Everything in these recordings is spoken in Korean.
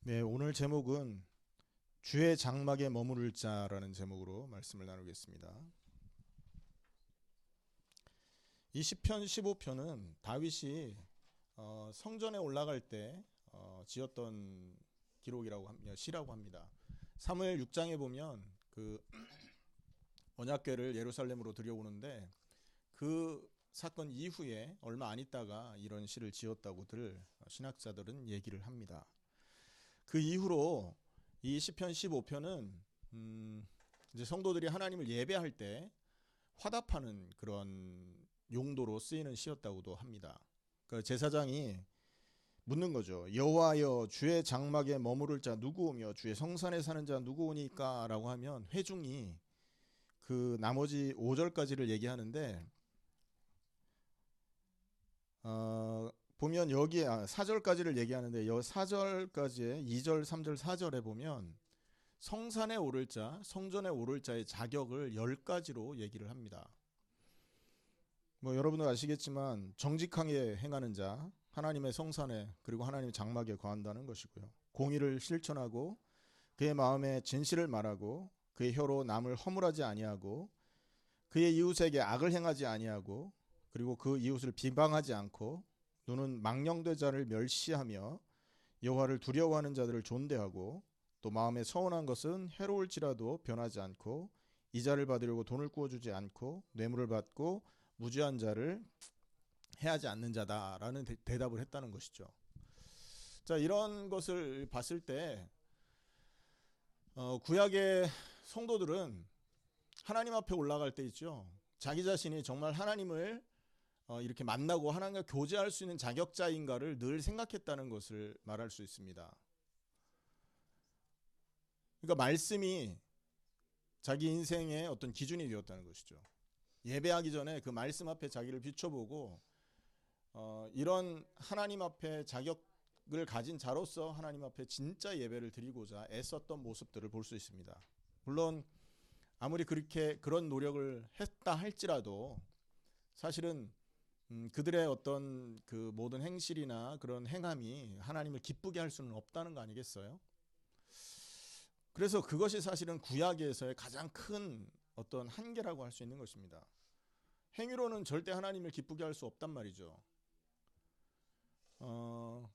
네, 오늘 제목은 주의 장막에 머무를 자라는 제목으로 말씀을 나누겠습니다. 이 시편 15편은 다윗이 성전에 올라갈 때 지었던 기록이라고 합니다. 시라고 합니다. 사무엘 6장에 보면 그 언약궤를 예루살렘으로 들여오는데 그 사건 이후에 얼마 안 있다가 이런 시를 지었다고들 신학자들은 얘기를 합니다. 그 이후로 이 시편 15편은 이제 성도들이 하나님을 예배할 때 화답하는 그런 용도로 쓰이는 시였다고도 합니다. 그 제사장이 묻는 거죠. 여호와여 주의 장막에 머무를 자 누구오며 주의 성산에 사는 자 누구오니까 라고 하면 회중이 그 나머지 5절까지를 얘기하는데 보면 여기에 4절까지를 얘기하는데 여 4절까지의 2절, 3절, 4절에 보면 성산에 오를 자, 성전에 오를 자의 자격을 10가지로 얘기를 합니다. 뭐 여러분도 아시겠지만 정직하게 행하는 자, 하나님의 성산에 그리고 하나님의 장막에 거한다는 것이고요. 공의를 실천하고 그의 마음에 진실을 말하고 그의 혀로 남을 허물하지 아니하고 그의 이웃에게 악을 행하지 아니하고 그리고 그 이웃을 비방하지 않고 눈은 망령된 자를 멸시하며 여호와를 두려워하는 자들을 존대하고 또 마음에 서운한 것은 해로울지라도 변하지 않고 이자를 받으려고 돈을 구워주지 않고 뇌물을 받고 무죄한 자를 해하지 않는 자다라는 대답을 했다는 것이죠. 자, 이런 것을 봤을 때 구약의 성도들은 하나님 앞에 올라갈 때 있죠. 자기 자신이 정말 하나님을 이렇게 만나고 하나님과 교제할 수 있는 자격자인가를 늘 생각했다는 것을 말할 수 있습니다. 그러니까 말씀이 자기 인생의 어떤 기준이 되었다는 것이죠. 예배하기 전에 그 말씀 앞에 자기를 비춰보고 이런 하나님 앞에 자격을 가진 자로서 하나님 앞에 진짜 예배를 드리고자 애썼던 모습들을 볼 수 있습니다. 물론 아무리 그렇게 그런 노력을 했다 할지라도 사실은 그들의 어떤 그 모든 행실이나 그런 행함이 하나님을 기쁘게 할 수는 없다는 거 아니겠어요? 그래서 그것이 사실은 구약에서의 가장 큰 어떤 한계라고 할 수 있는 것입니다. 행위로는 절대 하나님을 기쁘게 할 수 없단 말이죠.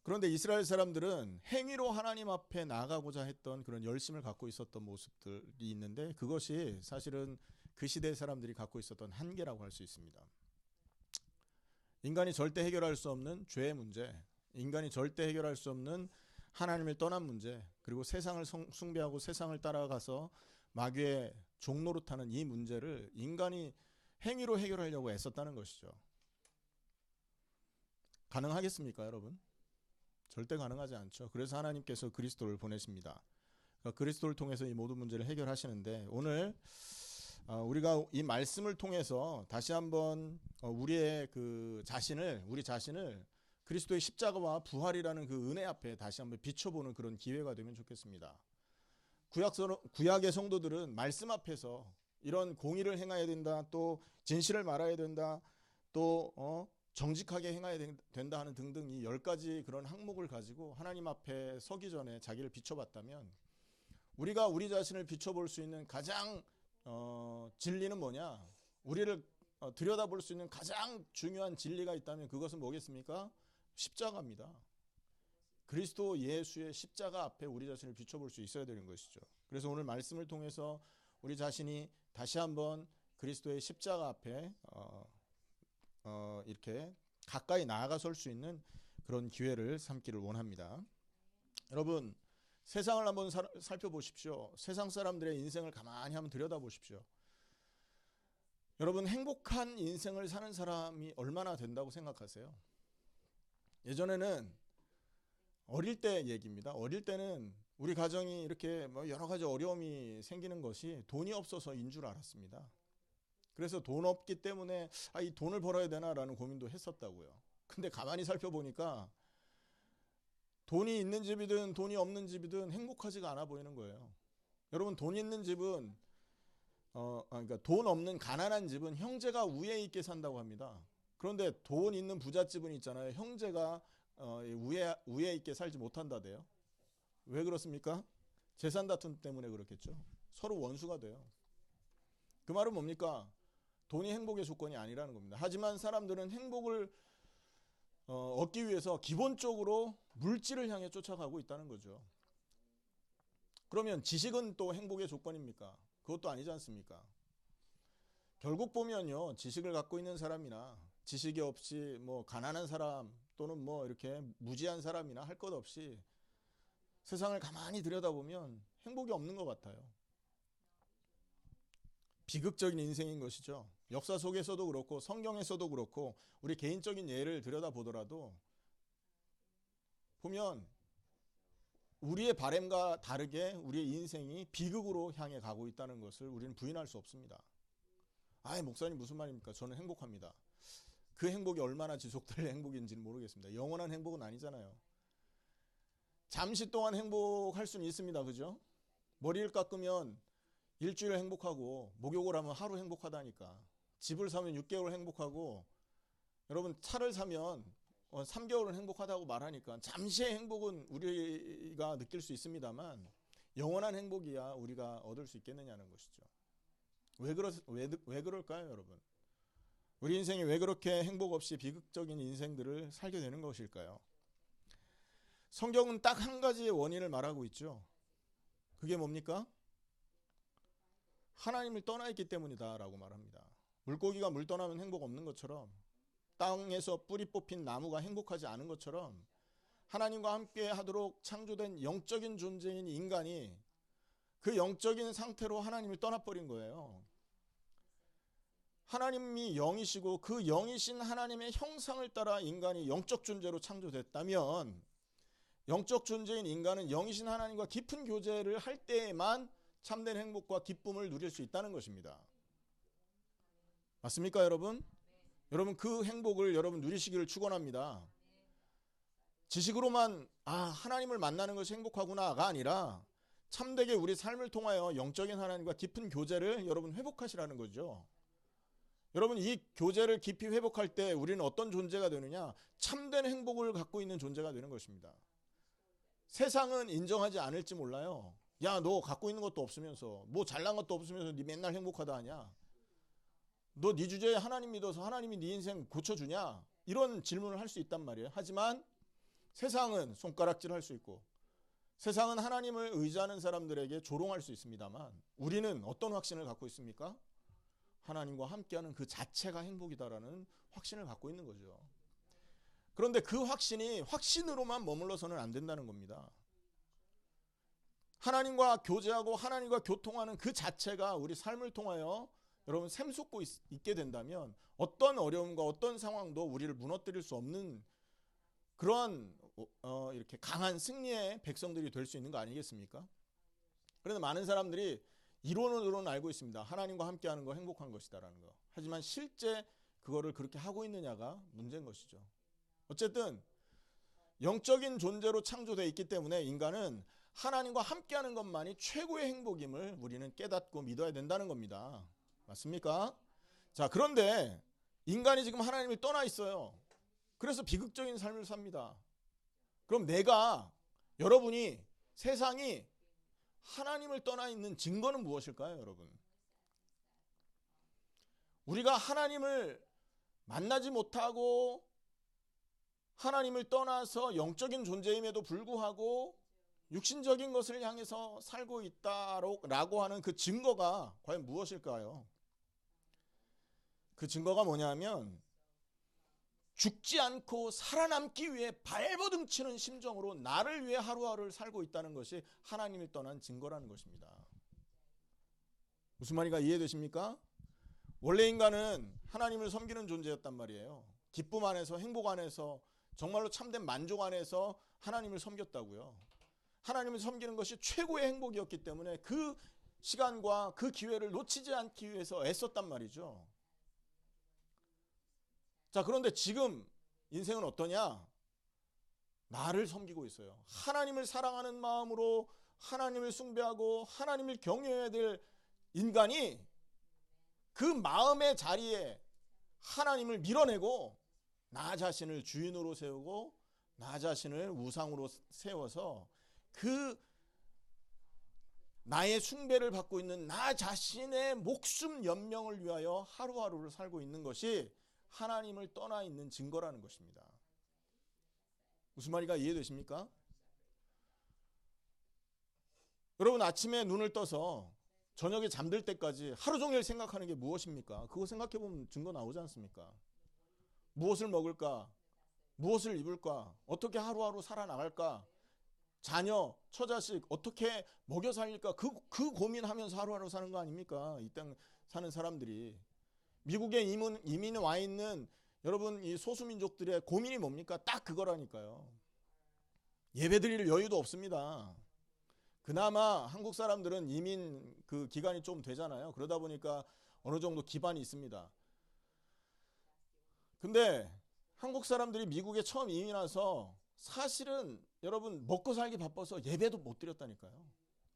그런데 이스라엘 사람들은 행위로 하나님 앞에 나아가고자 했던 그런 열심을 갖고 있었던 모습들이 있는데 그것이 사실은 그 시대 사람들이 갖고 있었던 한계라고 할 수 있습니다. 인간이 절대 해결할 수 없는 죄의 문제, 인간이 절대 해결할 수 없는 하나님을 떠난 문제, 그리고 세상을 숭배하고 세상을 따라가서 마귀의 종노릇하는 이 문제를 인간이 행위로 해결하려고 애썼다는 것이죠. 가능하겠습니까, 여러분? 절대 가능하지 않죠. 그래서 하나님께서 그리스도를 보내십니다. 그러니까 그리스도를 통해서 이 모든 문제를 해결하시는데 오늘 우리가 이 말씀을 통해서 다시 한번 우리의 그 우리 자신을 그리스도의 십자가와 부활이라는 그 은혜 앞에 다시 한번 비춰보는 그런 기회가 되면 좋겠습니다. 구약의 성도들은 말씀 앞에서 이런 공의를 행해야 된다, 또 진실을 말해야 된다, 또 정직하게 행해야 된다 하는 등등 이 10가지 그런 항목을 가지고 하나님 앞에 서기 전에 자기를 비춰봤다면 우리가 우리 자신을 비춰볼 수 있는 가장 진리는 뭐냐? 우리를 들여다볼 수 있는 가장 중요한 진리가 있다면 그것은 뭐겠습니까? 십자가입니다. 그리스도 예수의 십자가 앞에 우리 자신을 비춰볼 수 있어야 되는 것이죠. 그래서 오늘 말씀을 통해서 우리 자신이 다시 한번 그리스도의 십자가 앞에 이렇게 가까이 나아가 설 수 있는 그런 기회를 삼기를 원합니다. 여러분, 세상을 한번 살펴보십시오. 세상 사람들의 인생을 가만히 한번 들여다보십시오. 여러분, 행복한 인생을 사는 사람이 얼마나 된다고 생각하세요? 예전에는 어릴 때 얘기입니다. 어릴 때는 우리 가정이 이렇게 뭐 여러 가지 어려움이 생기는 것이 돈이 없어서인 줄 알았습니다. 그래서 돈 없기 때문에 이 돈을 벌어야 되나라는 고민도 했었다고요. 근데 가만히 살펴보니까 돈이 있는 집이든 돈이 없는 집이든 행복하지가 않아 보이는 거예요. 여러분, 돈 있는 집은 그러니까 돈 없는 가난한 집은 형제가 우애 있게 산다고 합니다. 그런데 돈 있는 부잣집은 있잖아요. 형제가 우애 있게 살지 못한다대요. 왜 그렇습니까? 재산 다툼 때문에 그렇겠죠. 서로 원수가 돼요. 그 말은 뭡니까? 돈이 행복의 조건이 아니라는 겁니다. 하지만 사람들은 행복을 얻기 위해서 기본적으로 물질을 향해 쫓아가고 있다는 거죠. 그러면 지식은 또 행복의 조건입니까? 그것도 아니지 않습니까? 결국 보면요, 지식을 갖고 있는 사람이나 지식이 없이 뭐 가난한 사람 또는 뭐 이렇게 무지한 사람이나 할 것 없이 세상을 가만히 들여다보면 행복이 없는 것 같아요. 비극적인 인생인 것이죠. 역사 속에서도 그렇고 성경에서도 그렇고 우리 개인적인 예를 들여다보더라도 보면 우리의 바램과 다르게 우리의 인생이 비극으로 향해 가고 있다는 것을 우리는 부인할 수 없습니다. 아이, 목사님 무슨 말입니까? 저는 행복합니다. 그 행복이 얼마나 지속될 행복인지는 모르겠습니다. 영원한 행복은 아니잖아요. 잠시 동안 행복할 수는 있습니다. 그죠? 머리를 깎으면 일주일 행복하고 목욕을 하면 하루 행복하다니까. 집을 사면 6개월 행복하고 여러분 차를 사면 3개월은 행복하다고 말하니까 잠시의 행복은 우리가 느낄 수 있습니다만 영원한 행복이야 우리가 얻을 수 있겠느냐는 것이죠. 왜 그럴까요, 여러분? 우리 인생이 왜 그렇게 행복 없이 비극적인 인생들을 살게 되는 것일까요? 성경은 딱 한 가지의 원인을 말하고 있죠. 그게 뭡니까? 하나님을 떠나 있기 때문이다 라고 말합니다. 물고기가 물 떠나면 행복 없는 것처럼, 땅에서 뿌리 뽑힌 나무가 행복하지 않은 것처럼 하나님과 함께 하도록 창조된 영적인 존재인 인간이 그 영적인 상태로 하나님을 떠나버린 거예요. 하나님이 영이시고 그 영이신 하나님의 형상을 따라 인간이 영적 존재로 창조됐다면 영적 존재인 인간은 영이신 하나님과 깊은 교제를 할 때에만 참된 행복과 기쁨을 누릴 수 있다는 것입니다. 맞습니까, 여러분? 여러분 그 행복을 여러분 누리시기를 축원합니다. 지식으로만 하나님을 만나는 것이 행복하구나가 아니라 참되게 우리 삶을 통하여 영적인 하나님과 깊은 교제를 여러분 회복하시라는 거죠. 여러분 이 교제를 깊이 회복할 때 우리는 어떤 존재가 되느냐? 참된 행복을 갖고 있는 존재가 되는 것입니다. 세상은 인정하지 않을지 몰라요. 야, 너 갖고 있는 것도 없으면서 뭐 잘난 것도 없으면서 네 맨날 행복하다 하냐? 너 네 주제에 하나님 믿어서 하나님이 네 인생 고쳐주냐? 이런 질문을 할 수 있단 말이에요. 하지만 세상은 손가락질할 수 있고 세상은 하나님을 의지하는 사람들에게 조롱할 수 있습니다만 우리는 어떤 확신을 갖고 있습니까? 하나님과 함께하는 그 자체가 행복이다라는 확신을 갖고 있는 거죠. 그런데 그 확신이 확신으로만 머물러서는 안 된다는 겁니다. 하나님과 교제하고 하나님과 교통하는 그 자체가 우리 삶을 통하여 여러분 샘솟고 있게 된다면 어떤 어려움과 어떤 상황도 우리를 무너뜨릴 수 없는 그러한 이렇게 강한 승리의 백성들이 될 수 있는 거 아니겠습니까? 그런데 많은 사람들이 이론으로는 알고 있습니다. 하나님과 함께하는 거 행복한 것이다라는 거. 하지만 실제 그거를 그렇게 하고 있느냐가 문제인 것이죠. 어쨌든 영적인 존재로 창조되어 있기 때문에 인간은 하나님과 함께하는 것만이 최고의 행복임을 우리는 깨닫고 믿어야 된다는 겁니다. 맞습니까? 자, 그런데 인간이 지금 하나님을 떠나 있어요. 그래서 비극적인 삶을 삽니다. 그럼 여러분이 세상이 하나님을 떠나 있는 증거는 무엇일까요, 여러분? 우리가 하나님을 만나지 못하고 하나님을 떠나서 영적인 존재임에도 불구하고 육신적인 것을 향해서 살고 있다라고 하는 그 증거가 과연 무엇일까요? 그 증거가 뭐냐면 죽지 않고 살아남기 위해 발버둥 치는 심정으로 나를 위해 하루하루를 살고 있다는 것이 하나님을 떠난 증거라는 것입니다. 무슨 말인가 이해되십니까? 원래 인간은 하나님을 섬기는 존재였단 말이에요. 기쁨 안에서 행복 안에서 정말로 참된 만족 안에서 하나님을 섬겼다고요. 하나님을 섬기는 것이 최고의 행복이었기 때문에 그 시간과 그 기회를 놓치지 않기 위해서 애썼단 말이죠. 자, 그런데 지금 인생은 어떠냐? 나를 섬기고 있어요. 하나님을 사랑하는 마음으로 하나님을 숭배하고 하나님을 경외해야 될 인간이 그 마음의 자리에 하나님을 밀어내고 나 자신을 주인으로 세우고 나 자신을 우상으로 세워서 그 나의 숭배를 받고 있는 나 자신의 목숨 연명을 위하여 하루하루를 살고 있는 것이 하나님을 떠나 있는 증거라는 것입니다. 무슨 말인가 이해되십니까? 여러분 아침에 눈을 떠서 저녁에 잠들 때까지 하루 종일 생각하는 게 무엇입니까? 그거 생각해보면 증거 나오지 않습니까? 무엇을 먹을까? 무엇을 입을까? 어떻게 하루하루 살아나갈까? 자녀, 처자식 어떻게 먹여 살릴까? 그 고민하면서 하루하루 사는 거 아닙니까? 이 땅 사는 사람들이. 미국에 이민 와 있는 여러분 이 소수민족들의 고민이 뭡니까? 딱 그거라니까요. 예배 드릴 여유도 없습니다. 그나마 한국 사람들은 이민 그 기간이 좀 되잖아요. 그러다 보니까 어느 정도 기반이 있습니다. 근데 한국 사람들이 미국에 처음 이민 와서 사실은 여러분 먹고 살기 바빠서 예배도 못 드렸다니까요.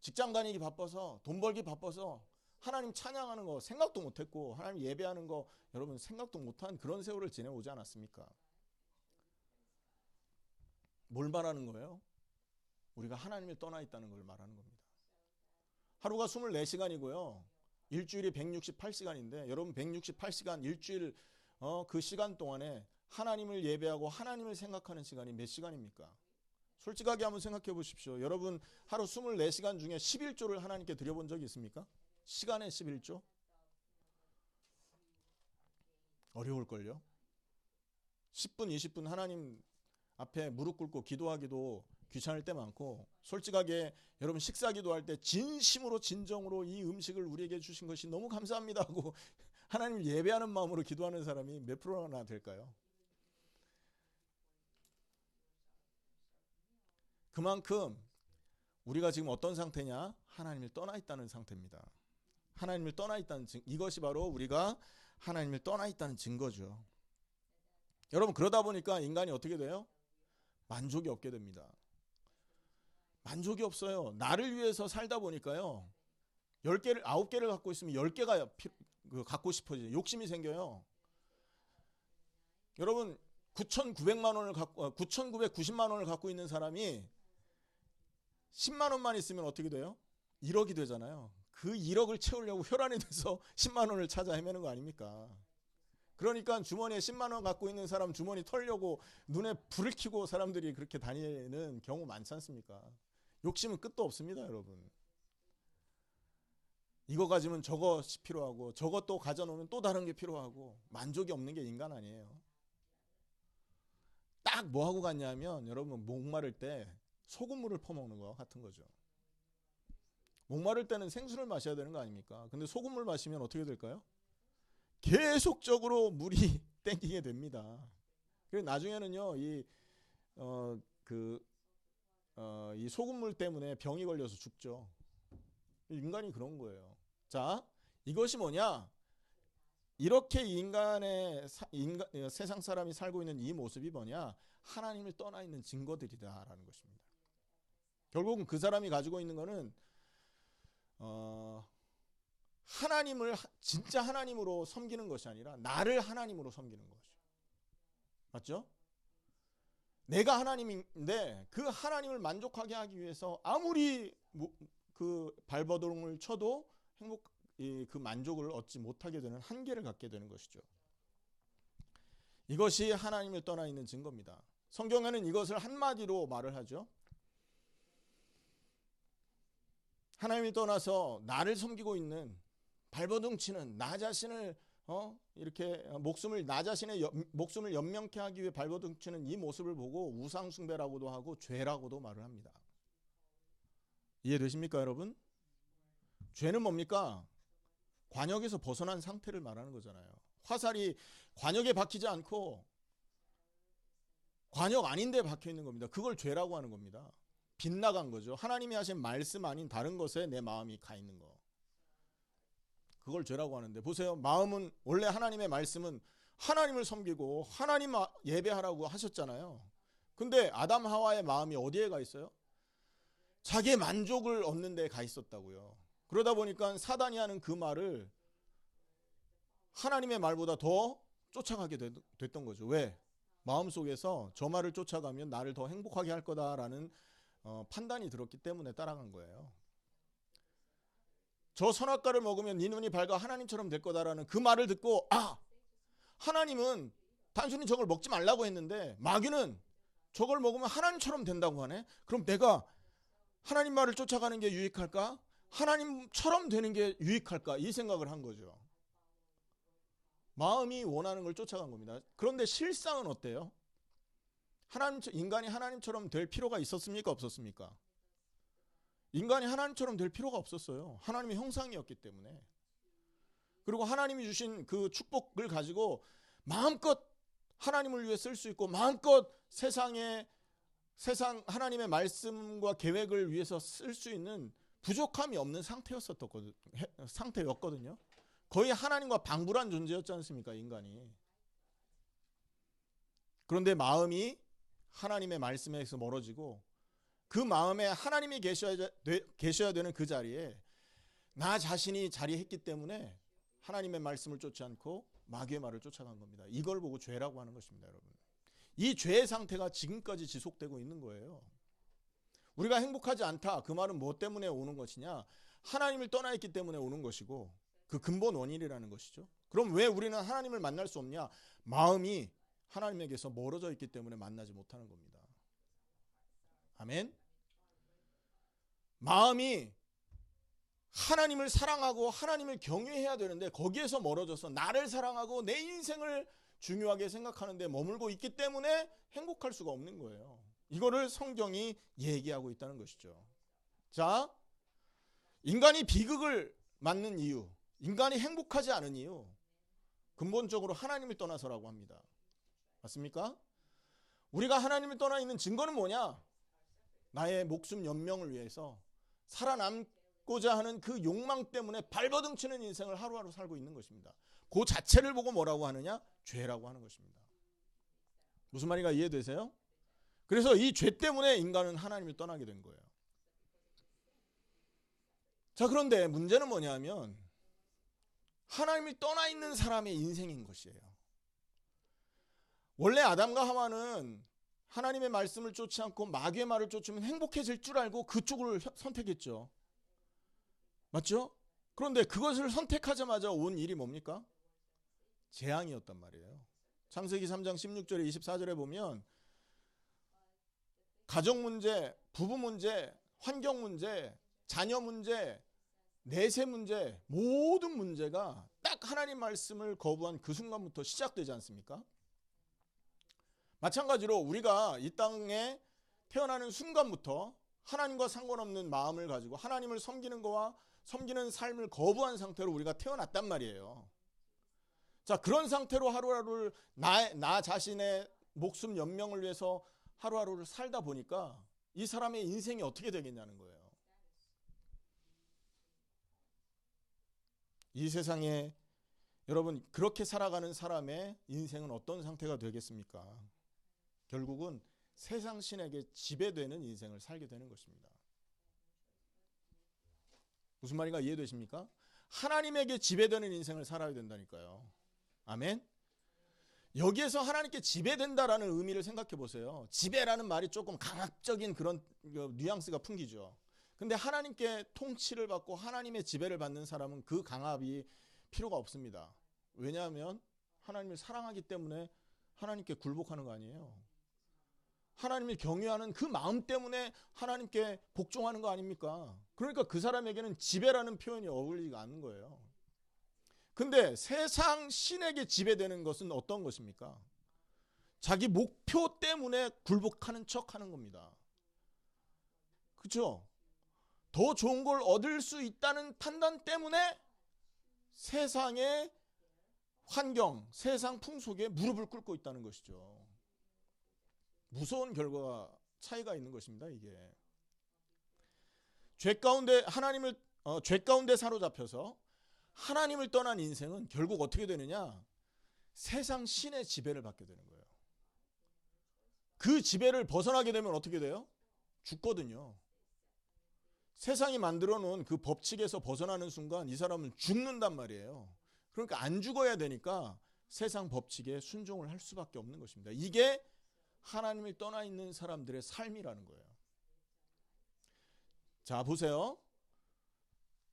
직장 다니기 바빠서 돈 벌기 바빠서 하나님 찬양하는 거 생각도 못했고 하나님 예배하는 거 여러분 생각도 못한 그런 세월을 지내오지 않았습니까? 뭘 말하는 거예요? 우리가 하나님을 떠나 있다는 걸 말하는 겁니다. 하루가 24시간이고요. 일주일이 168시간인데 여러분 168시간 일주일 그 시간 동안에 하나님을 예배하고 하나님을 생각하는 시간이 몇 시간입니까? 솔직하게 한번 생각해 보십시오. 여러분 하루 24시간 중에 11조를 하나님께 드려본 적이 있습니까? 시간에 11조? 어려울걸요? 10분, 20분 하나님 앞에 무릎 꿇고 기도하기도 귀찮을 때 많고 솔직하게 여러분 식사 기도할 때 진심으로 진정으로 이 음식을 우리에게 주신 것이 너무 감사합니다 하고 하나님을 예배하는 마음으로 기도하는 사람이 몇 프로나 될까요? 그만큼 우리가 지금 어떤 상태냐? 하나님을 떠나 있다는 상태입니다. 하나님을 떠나 있다는 이것이 바로 우리가 하나님을 떠나 있다는 증거죠. 여러분 그러다 보니까 인간이 어떻게 돼요? 만족이 없게 됩니다. 만족이 없어요. 나를 위해서 살다 보니까요. 10개를 9개를 갖고 있으면 10개가 갖고 싶어져요. 욕심이 생겨요. 여러분 9,990만 원을 갖고 있는 사람이 10만 원만 있으면 어떻게 돼요? 1억이 되잖아요. 그 1억을 채우려고 혈안이 돼서 10만 원을 찾아 헤매는 거 아닙니까? 그러니까 주머니에 10만 원 갖고 있는 사람 주머니 털려고 눈에 불을 켜고 사람들이 그렇게 다니는 경우 많지 않습니까? 욕심은 끝도 없습니다, 여러분. 이거 가지면 저것이 필요하고 저것 또 가져놓으면 또 다른 게 필요하고 만족이 없는 게 인간 아니에요. 딱 뭐 하고 갔냐면 여러분 목마를 때 소금물을 퍼먹는 거 같은 거죠. 목마를 때는 생수를 마셔야 되는 거 아닙니까? 근데 소금물 마시면 어떻게 될까요? 계속적으로 물이 땡기게 됩니다. 그래서 나중에는요, 이 소금물 때문에 병이 걸려서 죽죠. 인간이 그런 거예요. 자, 이것이 뭐냐? 이렇게 세상 사람이 살고 있는 이 모습이 뭐냐? 하나님을 떠나 있는 증거들이다라는 것입니다. 결국은 그 사람이 가지고 있는 거는 하나님을 진짜 하나님으로 섬기는 것이 아니라 나를 하나님으로 섬기는 것이죠. 맞죠? 내가 하나님인데 그 하나님을 만족하게 하기 위해서 아무리 그 발버둥을 쳐도 그 만족을 얻지 못하게 되는 한계를 갖게 되는 것이죠. 이것이 하나님을 떠나 있는 증거입니다. 성경에는 이것을 한마디로 말을 하죠. 하나님이 떠나서 나를 섬기고 있는 발버둥 치는 나 자신을 이렇게 나 자신의 목숨을 연명케 하기 위해 발버둥 치는 이 모습을 보고 우상 숭배라고도 하고 죄라고도 말을 합니다. 이해되십니까, 여러분? 죄는 뭡니까? 관역에서 벗어난 상태를 말하는 거잖아요. 화살이 관역에 박히지 않고 관역 아닌데 박혀 있는 겁니다. 그걸 죄라고 하는 겁니다. 빗나간 거죠. 하나님이 하신 말씀 아닌 다른 것에 내 마음이 가 있는 거. 그걸 죄라고 하는데 보세요. 마음은 원래 하나님의 말씀은 하나님을 섬기고 하나님 예배하라고 하셨잖아요. 근데 아담 하와의 마음이 어디에 가 있어요? 자기의 만족을 얻는 데에 가 있었다고요. 그러다 보니까 사단이 하는 그 말을 하나님의 말보다 더 쫓아가게 됐던 거죠. 왜? 마음속에서 저 말을 쫓아가면 나를 더 행복하게 할 거다라는 판단이 들었기 때문에 따라간 거예요. 저 선악과를 먹으면 네 눈이 밝아 하나님처럼 될 거다라는 그 말을 듣고 하나님은 단순히 저걸 먹지 말라고 했는데 마귀는 저걸 먹으면 하나님처럼 된다고 하네. 그럼 내가 하나님 말을 쫓아가는 게 유익할까? 하나님처럼 되는 게 유익할까? 이 생각을 한 거죠. 마음이 원하는 걸 쫓아간 겁니다. 그런데 실상은 어때요? 인간이 하나님처럼 될 필요가 있었습니까? 없었습니까? 인간이 하나님처럼 될 필요가 없었어요. 하나님의 형상이었기 때문에. 그리고 하나님이 주신 그 축복을 가지고 마음껏 하나님을 위해 쓸 수 있고 마음껏 세상 하나님의 말씀과 계획을 위해서 쓸 수 있는 부족함이 없는 상태였거든요. 거의 하나님과 방불한 존재였지 않습니까? 인간이. 그런데 마음이 하나님의 말씀에서 멀어지고 그 마음에 하나님이 계셔야 되는 그 자리에 나 자신이 자리했기 때문에 하나님의 말씀을 쫓지 않고 마귀의 말을 쫓아간 겁니다. 이걸 보고 죄라고 하는 것입니다, 여러분. 이 죄의 상태가 지금까지 지속되고 있는 거예요. 우리가 행복하지 않다. 그 말은 뭐 때문에 오는 것이냐? 하나님을 떠나 있기 때문에 오는 것이고 그 근본 원인이라는 것이죠. 그럼 왜 우리는 하나님을 만날 수 없냐? 마음이 하나님에게서 멀어져 있기 때문에 만나지 못하는 겁니다. 아멘. 마음이 하나님을 사랑하고 하나님을 경외해야 되는데 거기에서 멀어져서 나를 사랑하고 내 인생을 중요하게 생각하는데 머물고 있기 때문에 행복할 수가 없는 거예요. 이거를 성경이 얘기하고 있다는 것이죠. 자, 인간이 비극을 맞는 이유, 인간이 행복하지 않은 이유, 근본적으로 하나님을 떠나서라고 합니다. 맞습니까? 우리가 하나님을 떠나 있는 증거는 뭐냐? 나의 목숨 연명을 위해서 살아남고자 하는 그 욕망 때문에 발버둥 치는 인생을 하루하루 살고 있는 것입니다. 그 자체를 보고 뭐라고 하느냐? 죄라고 하는 것입니다. 무슨 말인가 이해되세요? 그래서 이 죄 때문에 인간은 하나님을 떠나게 된 거예요. 자, 그런데 문제는 뭐냐면 하나님을 떠나 있는 사람의 인생인 것이에요. 원래 아담과 하와는 하나님의 말씀을 쫓지 않고 마귀의 말을 쫓으면 행복해질 줄 알고 그쪽을 선택했죠. 맞죠? 그런데 그것을 선택하자마자 온 일이 뭡니까? 재앙이었단 말이에요. 창세기 3장 16절에 24절에 보면 가정 문제, 부부 문제, 환경 문제, 자녀 문제, 내세 문제, 모든 문제가 딱 하나님 말씀을 거부한 그 순간부터 시작되지 않습니까? 마찬가지로 우리가 이 땅에 태어나는 순간부터 하나님과 상관없는 마음을 가지고 하나님을 섬기는 거와 섬기는 삶을 거부한 상태로 우리가 태어났단 말이에요. 자, 그런 상태로 하루하루를 나 자신의 목숨 연명을 위해서 하루하루를 살다 보니까 이 사람의 인생이 어떻게 되겠냐는 거예요. 이 세상에 여러분 그렇게 살아가는 사람의 인생은 어떤 상태가 되겠습니까? 결국은 세상 신에게 지배되는 인생을 살게 되는 것입니다. 무슨 말인가 이해되십니까? 하나님에게 지배되는 인생을 살아야 된다니까요. 아멘. 여기에서 하나님께 지배된다라는 의미를 생각해 보세요. 지배라는 말이 조금 강압적인 그런 뉘앙스가 풍기죠. 근데 하나님께 통치를 받고 하나님의 지배를 받는 사람은 그 강압이 필요가 없습니다. 왜냐하면 하나님을 사랑하기 때문에 하나님께 굴복하는 거 아니에요. 하나님을 경외하는 그 마음 때문에 하나님께 복종하는 거 아닙니까? 그러니까 그 사람에게는 지배라는 표현이 어울리지가 않는 거예요. 근데 세상 신에게 지배되는 것은 어떤 것입니까? 자기 목표 때문에 굴복하는 척 하는 겁니다. 그렇죠? 더 좋은 걸 얻을 수 있다는 판단 때문에 세상의 환경, 세상 풍속에 무릎을 꿇고 있다는 것이죠. 무서운 결과가 차이가 있는 것입니다. 이게 죄 가운데 죄 가운데 사로잡혀서 하나님을 떠난 인생은 결국 어떻게 되느냐? 세상 신의 지배를 받게 되는 거예요. 그 지배를 벗어나게 되면 어떻게 돼요? 죽거든요. 세상이 만들어 놓은 그 법칙에서 벗어나는 순간 이 사람은 죽는단 말이에요. 그러니까 안 죽어야 되니까 세상 법칙에 순종을 할 수밖에 없는 것입니다. 이게 하나님을 떠나 있는 사람들의 삶이라는 거예요. 자, 보세요.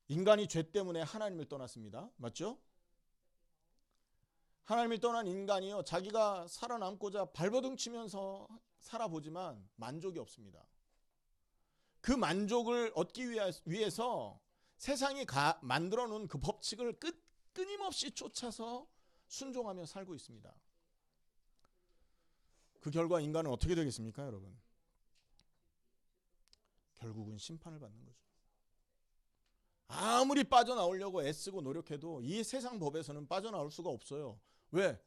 인간이 죄 때문에 하나님을 떠났습니다. 맞죠? 하나님을 떠난 인간이요, 자기가 살아남고자 발버둥 치면서 살아보지만 만족이 없습니다. 그 만족을 얻기 위해서 세상이 만들어 놓은 그 법칙을 끊임없이 쫓아서 순종하며 살고 있습니다. 그 결과 인간은 어떻게 되겠습니까, 여러분? 결국은 심판을 받는 거죠. 아무리 빠져나오려고 애쓰고 노력해도 이 세상 법에서는 빠져나올 수가 없어요. 왜?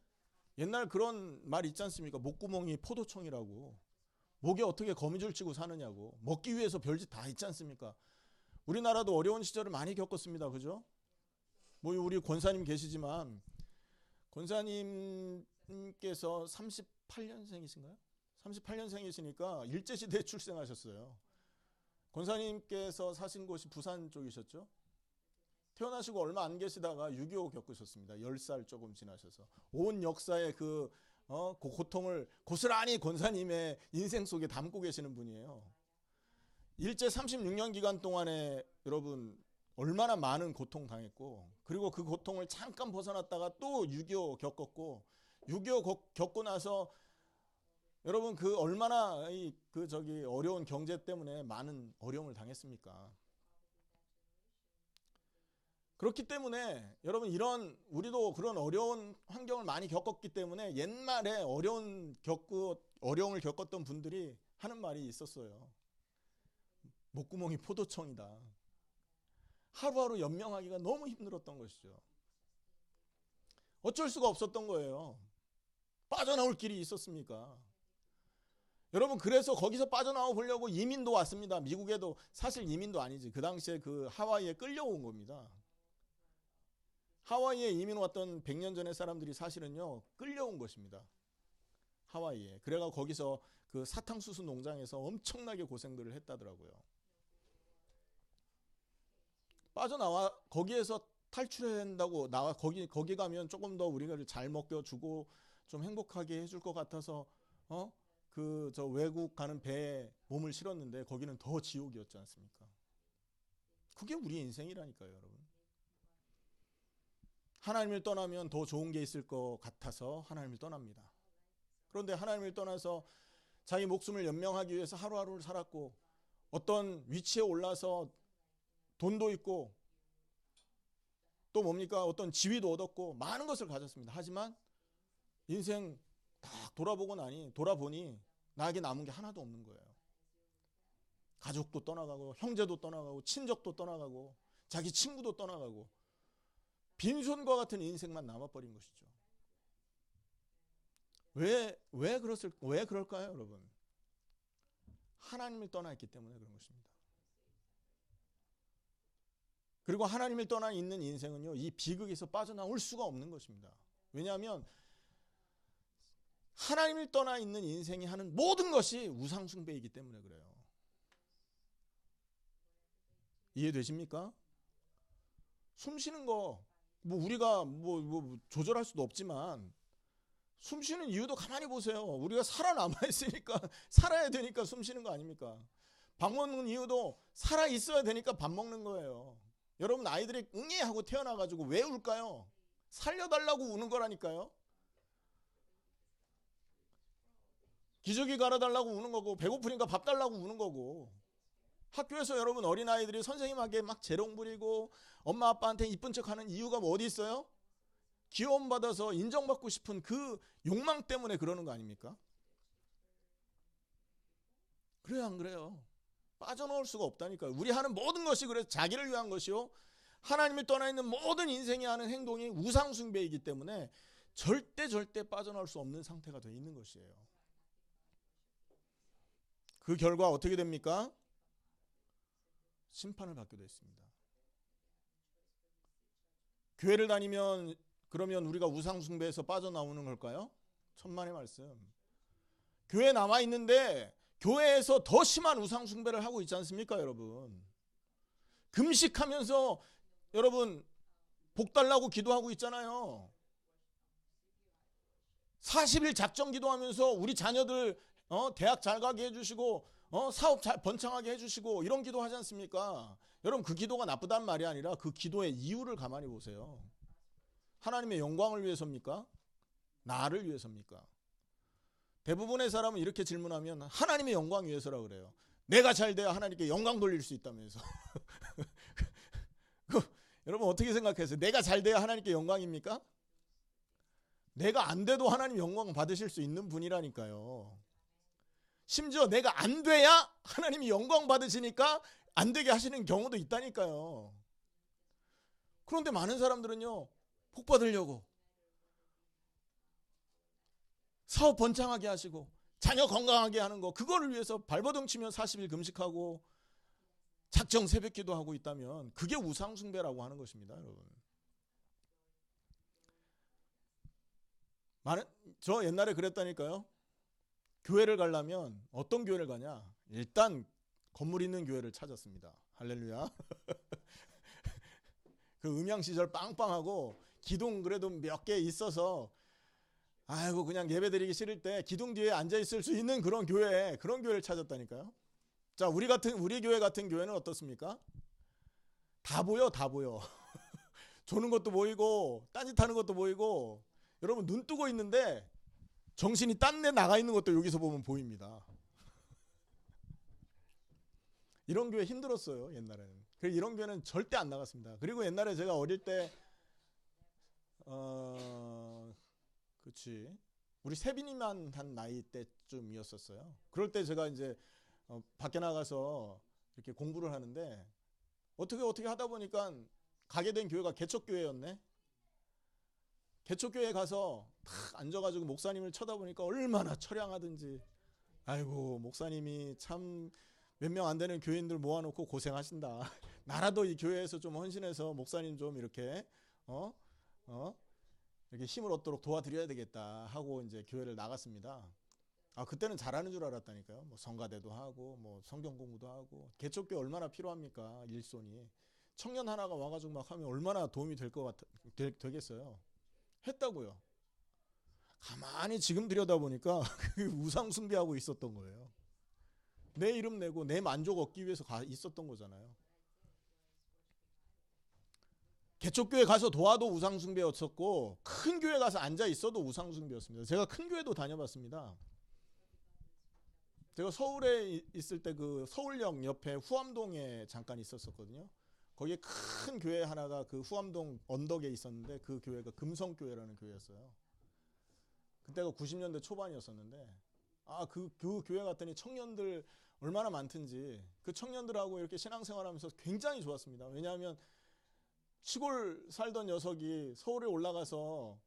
옛날 그런 말 있지 않습니까? 목구멍이 포도청이라고. 목에 어떻게 거미줄 치고 사느냐고. 먹기 위해서 별짓 다 있지 않습니까? 우리나라도 어려운 시절을 많이 겪었습니다. 그죠? 뭐 우리 권사님 계시지만 권사님께서 38년생이신가요? 38년생이시니까 일제시대에 출생하셨어요. 권사님께서 사신 곳이 부산 쪽이셨죠? 태어나시고 얼마 안 계시다가 6.25 겪으셨습니다. 10살 조금 지나셔서. 온 역사의 그 고통을 고스란히 권사님의 인생 속에 담고 계시는 분이에요. 일제 36년 기간 동안에 여러분 얼마나 많은 고통 당했고, 그리고 그 고통을 잠깐 벗어났다가 또 6.25 겪었고, 6.25 겪고 나서 여러분 그 얼마나 어려운 경제 때문에 많은 어려움을 당했습니까? 그렇기 때문에 여러분 우리도 그런 어려운 환경을 많이 겪었기 때문에 옛날에 어려움을 겪었던 분들이 하는 말이 있었어요. 목구멍이 포도청이다. 하루하루 연명하기가 너무 힘들었던 것이죠. 어쩔 수가 없었던 거예요. 빠져나올 길이 있었습니까? 여러분, 그래서 거기서 빠져나와 보려고 이민도 왔습니다. 미국에도 사실 이민도 아니지. 그 당시에 그 하와이에 끌려온 겁니다. 하와이에 이민 왔던 100년 전의 사람들이 사실은요, 끌려온 것입니다. 하와이에. 그래가 거기서 그 사탕수수 농장에서 엄청나게 고생들을 했다더라고요. 빠져나와 거기에서 탈출해야 된다고 거기 가면 조금 더 우리가 잘 먹여주고 좀 행복하게 해줄 것 같아서 외국 가는 배에 몸을 실었는데 거기는 더 지옥이었지 않습니까? 그게 우리 인생이라니까요, 여러분. 하나님을 떠나면 더 좋은 게 있을 것 같아서 하나님을 떠납니다. 그런데 하나님을 떠나서 자기 목숨을 연명하기 위해서 하루하루를 살았고, 어떤 위치에 올라서 돈도 있고 또 뭡니까? 어떤 지위도 얻었고 많은 것을 가졌습니다. 하지만 인생 딱 돌아보니 나에게 남은 게 하나도 없는 거예요. 가족도 떠나가고 형제도 떠나가고 친족도 떠나가고 자기 친구도 떠나가고 빈손과 같은 인생만 남아버린 것이죠. 왜 그럴까요, 여러분? 하나님을 떠나 있기 때문에 그런 것입니다. 그리고 하나님을 떠나 있는 인생은요, 이 비극에서 빠져나올 수가 없는 것입니다. 왜냐하면 하나님을 떠나 있는 인생이 하는 모든 것이 우상숭배이기 때문에 그래요. 이해되십니까? 숨 쉬는 거 우리가 조절할 수도 없지만 숨 쉬는 이유도 가만히 보세요. 우리가 살아남아 있으니까, 살아야 되니까 숨 쉬는 거 아닙니까? 밥 먹는 이유도 살아 있어야 되니까 밥 먹는 거예요. 여러분, 아이들이 응애 하고 태어나가지고 왜 울까요? 살려달라고 우는 거라니까요. 기저귀 갈아달라고 우는 거고, 배고프니까 밥 달라고 우는 거고. 학교에서 여러분 어린아이들이 선생님에게 막 재롱 부리고 엄마 아빠한테 이쁜 척하는 이유가 어디 있어요? 귀여움 받아서 인정받고 싶은 그 욕망 때문에 그러는 거 아닙니까? 그래요, 안 그래요? 빠져나올 수가 없다니까요. 우리 하는 모든 것이 그래서 자기를 위한 것이요, 하나님을 떠나 있는 모든 인생이 하는 행동이 우상숭배이기 때문에 절대 빠져나올 수 없는 상태가 되어 있는 것이에요. 그 결과 어떻게 됩니까? 심판을 받게 됐습니다. 교회를 다니면 그러면 우리가 우상숭배에서 빠져나오는 걸까요? 천만의 말씀. 교회에 남아있는데 교회에서 더 심한 우상숭배를 하고 있지 않습니까, 여러분? 금식하면서 여러분 복 달라고 기도하고 있잖아요. 40일 작정 기도하면서 우리 자녀들 대학 잘 가게 해주시고 사업 잘 번창하게 해주시고 이런 기도 하지 않습니까? 여러분 그 기도가 나쁘단 말이 아니라 그 기도의 이유를 가만히 보세요. 하나님의 영광을 위해서입니까? 나를 위해서입니까? 대부분의 사람은 이렇게 질문하면 하나님의 영광 위해서라 그래요. 내가 잘 돼야 하나님께 영광 돌릴 수 있다면서. 여러분 어떻게 생각하세요? 내가 잘 돼야 하나님께 영광입니까? 내가 안 돼도 하나님 영광 받으실 수 있는 분이라니까요. 심지어 내가 안 돼야 하나님이 영광 받으시니까 안 되게 하시는 경우도 있다니까요. 그런데 많은 사람들은요, 복 받으려고 사업 번창하게 하시고 자녀 건강하게 하는 거, 그거를 위해서 발버둥 치면 40일 금식하고 작정 새벽기도 하고 있다면 그게 우상숭배라고 하는 것입니다, 여러분. 저 옛날에 그랬다니까요. 교회를 가려면 어떤 교회를 가냐? 일단 건물 있는 교회를 찾았습니다. 할렐루야. 그 음향 시절 빵빵하고 기둥 그래도 몇 개 있어서 아이고 그냥 예배드리기 싫을 때 기둥 뒤에 앉아 있을 수 있는 그런 교회를 찾았다니까요. 자, 우리 교회 같은 교회는 어떻습니까? 다 보여. 조는 것도 보이고 딴짓하는 것도 보이고, 여러분 눈 뜨고 있는데 정신이 딴 데 나가 있는 것도 여기서 보면 보입니다. 이런 교회 힘들었어요, 옛날에는. 그래서 이런 교회는 절대 안 나갔습니다. 그리고 옛날에 제가 어릴 때 우리 세빈이만 한 나이 때쯤이었었어요. 그럴 때 제가 이제 밖에 나가서 이렇게 공부를 하는데 어떻게 하다 보니까 가게 된 교회가 개척교회였네. 개척교회에 가서 탁 앉아가지고 목사님을 쳐다보니까 얼마나 처량하든지, 아이고 목사님이 참 몇 명 안 되는 교인들 모아놓고 고생하신다. 나라도 이 교회에서 좀 헌신해서 목사님 좀 이렇게 이렇게 힘을 얻도록 도와드려야 되겠다 하고 이제 교회를 나갔습니다. 그때는 잘하는 줄 알았다니까요. 뭐 성가대도 하고 뭐 성경 공부도 하고. 개척교회 얼마나 필요합니까? 일손이. 청년 하나가 와가지고 막 하면 얼마나 도움이 되겠어요. 했다고요. 가만히 지금 들여다보니까 우상 숭배하고 있었던 거예요. 내 이름 내고 내 만족 얻기 위해서 있었던 거잖아요. 개척교회 가서 도와도 우상 숭배였었고, 큰 교회 가서 앉아 있어도 우상 숭배였습니다. 제가 큰 교회도 다녀봤습니다. 제가 서울에 있을 때 그 서울역 옆에 후암동에 잠깐 있었거든요. 거기에 큰 교회 하나가 그 후암동 언덕에 있었는데, 그 교회가 금성교회라는 교회였어요. 그때가 90년대 초반이었었는데, 그 교회 갔더니 청년들 얼마나 많든지 그 청년들하고 이렇게 신앙생활하면서 굉장히 좋았습니다. 왜냐하면 시골 살던 녀석이 서울에 올라가서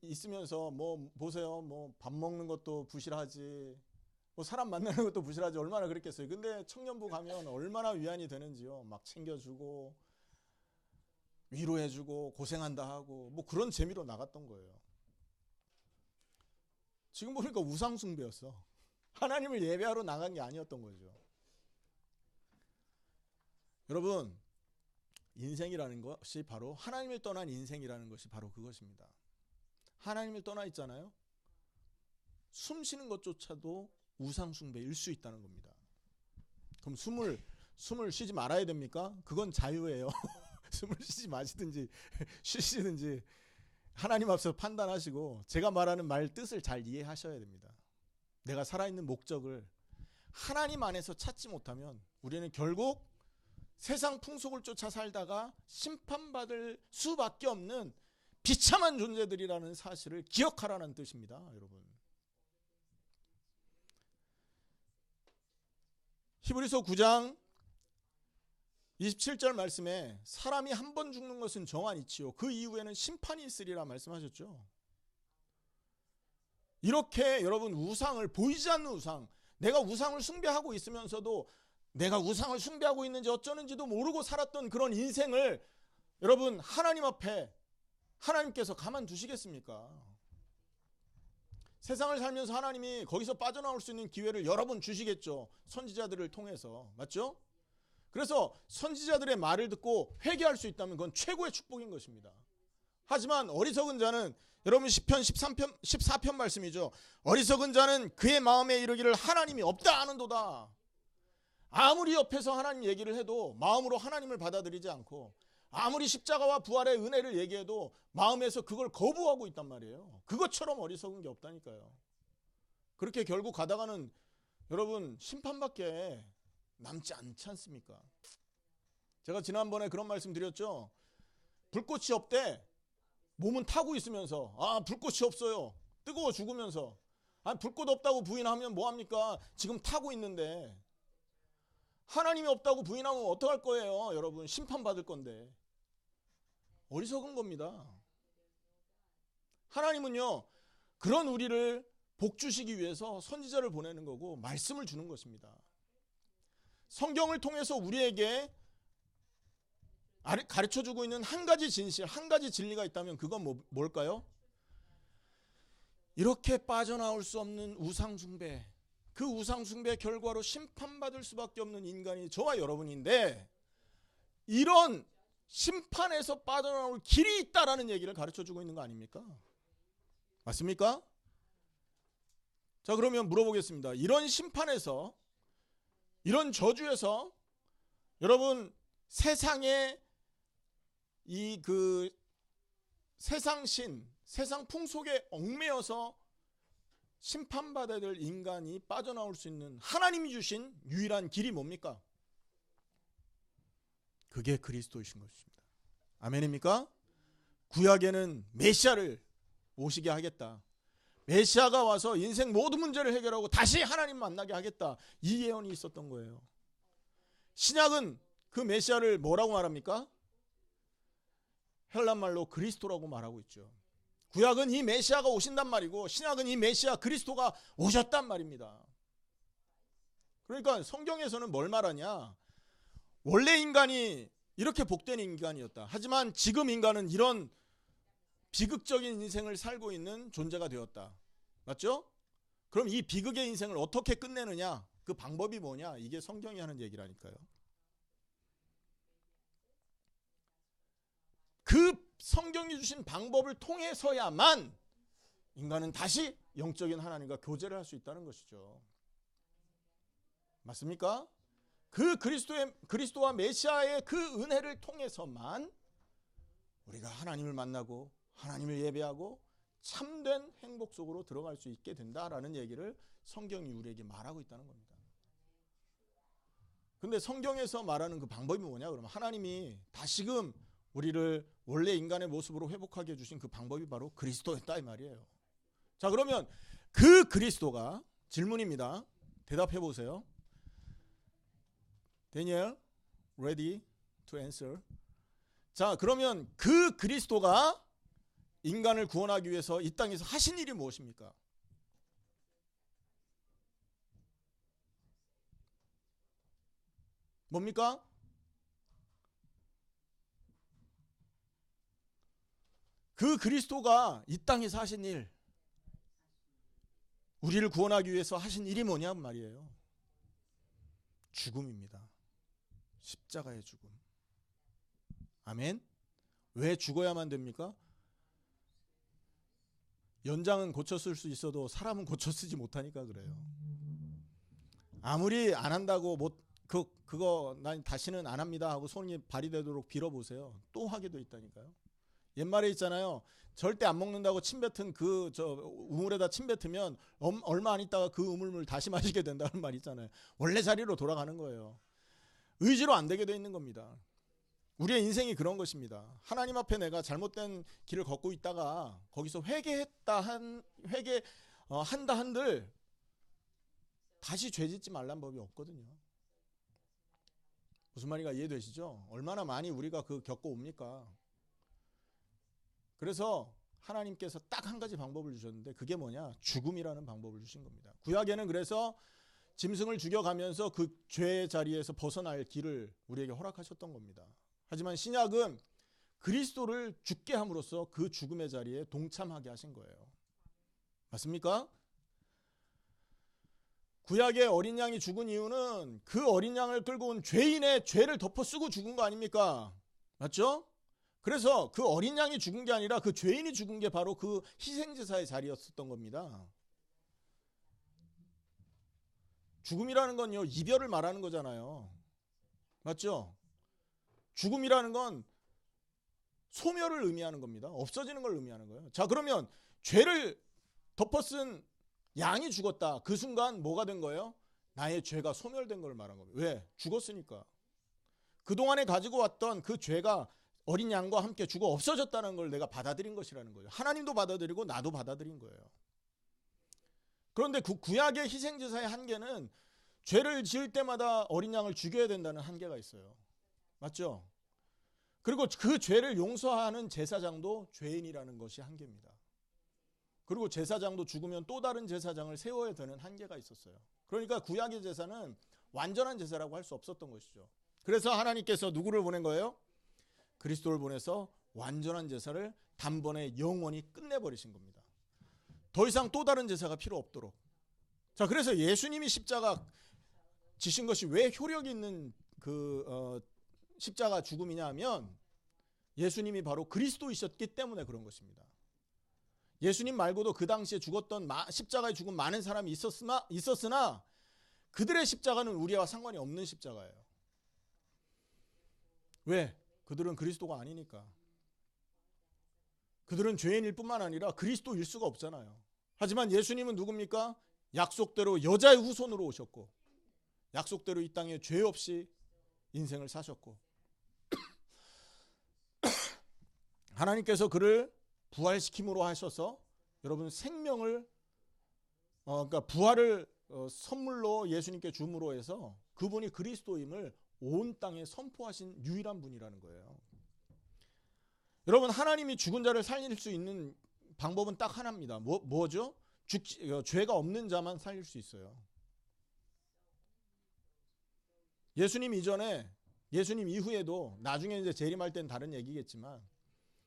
있으면서 뭐 보세요, 뭐 밥 먹는 것도 부실하지, 뭐 사람 만나는 것도 부실하지, 얼마나 그랬겠어요. 근데 청년부 가면 얼마나 위안이 되는지요. 막 챙겨주고 위로해주고 고생한다 하고 뭐 그런 재미로 나갔던 거예요. 지금 보니까 우상숭배였어. 하나님을 예배하러 나간 게 아니었던 거죠. 여러분, 인생이라는 것이 바로, 하나님을 떠난 인생이라는 것이 바로 그것입니다. 하나님을 떠나 있잖아요. 숨 쉬는 것조차도 우상숭배일 수 있다는 겁니다. 그럼 숨을 쉬지 말아야 됩니까? 그건 자유예요. 숨을 쉬지 마시든지 쉬시든지 하나님 앞에서 판단하시고, 제가 말하는 말 뜻을 잘 이해하셔야 됩니다. 내가 살아있는 목적을 하나님 안에서 찾지 못하면 우리는 결국 세상 풍속을 쫓아 살다가 심판받을 수밖에 없는 비참한 존재들이라는 사실을 기억하라는 뜻입니다, 여러분. 히브리서 9장 27절 말씀에 사람이 한 번 죽는 것은 정한 이치요 그 이후에는 심판이 있으리라 말씀하셨죠. 이렇게 여러분 우상을, 보이지 않는 우상, 내가 우상을 숭배하고 있으면서도 내가 우상을 숭배하고 있는지 어쩌는지도 모르고 살았던 그런 인생을 여러분 하나님 앞에 하나님께서 가만두시겠습니까? 세상을 살면서 하나님이 거기서 빠져나올 수 있는 기회를 여러 번 주시겠죠. 선지자들을 통해서. 맞죠? 그래서 선지자들의 말을 듣고 회개할 수 있다면 그건 최고의 축복인 것입니다. 하지만 어리석은 자는, 여러분 시편 14편 말씀이죠. 어리석은 자는 그의 마음에 이르기를 하나님이 없다 하는도다. 아무리 옆에서 하나님 얘기를 해도 마음으로 하나님을 받아들이지 않고, 아무리 십자가와 부활의 은혜를 얘기해도 마음에서 그걸 거부하고 있단 말이에요. 그것처럼 어리석은 게 없다니까요. 그렇게 결국 가다가는 여러분 심판밖에 남지 않지 않습니까? 제가 지난번에 그런 말씀 드렸죠. 불꽃이 없대. 몸은 타고 있으면서, 불꽃이 없어요. 뜨거워 죽으면서. 불꽃 없다고 부인하면 뭐합니까? 지금 타고 있는데. 하나님이 없다고 부인하면 어떡할 거예요? 여러분 심판받을 건데. 어리석은 겁니다. 하나님은요, 그런 우리를 복주시기 위해서 선지자를 보내는 거고 말씀을 주는 것입니다. 성경을 통해서 우리에게 가르쳐주고 있는 한 가지 진실, 한 가지 진리가 있다면 그건 뭘까요? 이렇게 빠져나올 수 없는 우상숭배, 그 우상숭배 결과로 심판받을 수밖에 없는 인간이 저와 여러분인데, 이런 심판에서 빠져나올 길이 있다라는 얘기를 가르쳐주고 있는 거 아닙니까? 맞습니까? 자, 그러면 물어보겠습니다. 이런 심판에서, 이런 저주에서 여러분 세상의 세상신, 세상 풍속에 얽매여서 심판받아야 될 인간이 빠져나올 수 있는 하나님이 주신 유일한 길이 뭡니까? 그게 그리스도이신 것입니다. 아멘입니까? 구약에는 메시아를 오시게 하겠다. 메시아가 와서 인생 모든 문제를 해결하고 다시 하나님 만나게 하겠다. 이 예언이 있었던 거예요. 신약은 그 메시아를 뭐라고 말합니까? 헬란말로 그리스도라고 말하고 있죠. 구약은 이 메시아가 오신단 말이고, 신약은 이 메시아 그리스도가 오셨단 말입니다. 그러니까 성경에서는 뭘 말하냐? 원래 인간이 이렇게 복된 인간이었다. 하지만 지금 인간은 이런 비극적인 인생을 살고 있는 존재가 되었다. 맞죠? 그럼 이 비극의 인생을 어떻게 끝내느냐? 그 방법이 뭐냐? 이게 성경이 하는 얘기라니까요. 그 성경이 주신 방법을 통해서야만 인간은 다시 영적인 하나님과 교제를 할 수 있다는 것이죠. 맞습니까? 그 그리스도와 메시아의 그 은혜를 통해서만 우리가 하나님을 만나고 하나님을 예배하고 참된 행복 속으로 들어갈 수 있게 된다라는 얘기를 성경이 우리에게 말하고 있다는 겁니다. 근데 성경에서 말하는 그 방법이 뭐냐? 그러면 하나님이 다시금 우리를 원래 인간의 모습으로 회복하게 해주신 그 방법이 바로 그리스도였다 이 말이에요. 자, 그러면 그 그리스도가, 질문입니다. 대답해 보세요. Daniel, ready to answer. 자, 그러면 그 그리스도가 인간을 구원하기 위해서 이 땅에서 하신 일이 무엇입니까? 뭡니까? 그 그리스도가 이 땅에서 하신 일, 우리를 구원하기 위해서 하신 일이 뭐냐 말이에요. 죽음입니다. 십자가의 죽음. 아멘. 왜 죽어야만 됩니까? 연장은 고쳐 쓸 수 있어도 사람은 고쳐 쓰지 못하니까 그래요. 아무리 안 한다고 그거 난 다시는 안 합니다 하고 손이 발휘되도록 빌어보세요. 또 하게 돼 있다니까요. 옛말에 있잖아요. 절대 안 먹는다고 침 뱉은 우물에다 침 뱉으면 얼마 안 있다가 그 우물물 다시 마시게 된다는 말 있잖아요. 원래 자리로 돌아가는 거예요. 의지로 안 되게 돼 있는 겁니다. 우리의 인생이 그런 것입니다. 하나님 앞에 내가 잘못된 길을 걷고 있다가 거기서 회개한다 한들 다시 죄 짓지 말란 법이 없거든요. 무슨 말인가 이해되시죠? 얼마나 많이 우리가 겪고 옵니까? 그래서 하나님께서 딱 한 가지 방법을 주셨는데 그게 뭐냐? 죽음이라는 방법을 주신 겁니다. 구약에는 그래서 짐승을 죽여가면서 그 죄의 자리에서 벗어날 길을 우리에게 허락하셨던 겁니다. 하지만 신약은 그리스도를 죽게 함으로써 그 죽음의 자리에 동참하게 하신 거예요. 맞습니까? 구약의 어린 양이 죽은 이유는 그 어린 양을 끌고 온 죄인의 죄를 덮어 쓰고 죽은 거 아닙니까? 맞죠? 그래서 그 어린 양이 죽은 게 아니라 그 죄인이 죽은 게 바로 그 희생제사의 자리였었던 겁니다. 죽음이라는 건요, 이별을 말하는 거잖아요. 맞죠? 죽음이라는 건 소멸을 의미하는 겁니다. 없어지는 걸 의미하는 거예요. 자, 그러면 죄를 덮어쓴 양이 죽었다. 그 순간 뭐가 된 거예요? 나의 죄가 소멸된 걸 말한 거예요. 왜? 죽었으니까. 그동안에 가지고 왔던 그 죄가 어린 양과 함께 죽어 없어졌다는 걸 내가 받아들인 것이라는 거예요. 하나님도 받아들이고 나도 받아들인 거예요. 그런데 그 구약의 희생제사의 한계는 죄를 지을 때마다 어린 양을 죽여야 된다는 한계가 있어요. 맞죠? 그리고 그 죄를 용서하는 제사장도 죄인이라는 것이 한계입니다. 그리고 제사장도 죽으면 또 다른 제사장을 세워야 되는 한계가 있었어요. 그러니까 구약의 제사는 완전한 제사라고 할 수 없었던 것이죠. 그래서 하나님께서 누구를 보낸 거예요? 그리스도를 보내서 완전한 제사를 단번에 영원히 끝내버리신 겁니다. 더 이상 또 다른 제사가 필요 없도록. 자, 그래서 예수님이 십자가 지신 것이 왜 효력이 있는 십자가 죽음이냐 하면 예수님이 바로 그리스도이셨기 때문에 그런 것입니다. 예수님 말고도 그 당시에 죽었던 십자가에 죽은 많은 사람이 있었으나 그들의 십자가는 우리와 상관이 없는 십자가예요. 왜? 그들은 그리스도가 아니니까. 그들은 죄인일 뿐만 아니라 그리스도일 수가 없잖아요. 하지만 예수님은 누굽니까? 약속대로 여자의 후손으로 오셨고 약속대로 이 땅에 죄 없이 인생을 사셨고 하나님께서 그를 부활시킴으로 하셔서 여러분 생명을 그러니까 부활을 선물로 예수님께 줌으로 해서 그분이 그리스도임을 온 땅에 선포하신 유일한 분이라는 거예요. 여러분, 하나님이 죽은 자를 살릴 수 있는 방법은 딱 하나입니다. 뭐죠? 죄가 없는 자만 살릴 수 있어요. 예수님 이전에, 예수님 이후에도 나중에 이제 재림할 땐 다른 얘기겠지만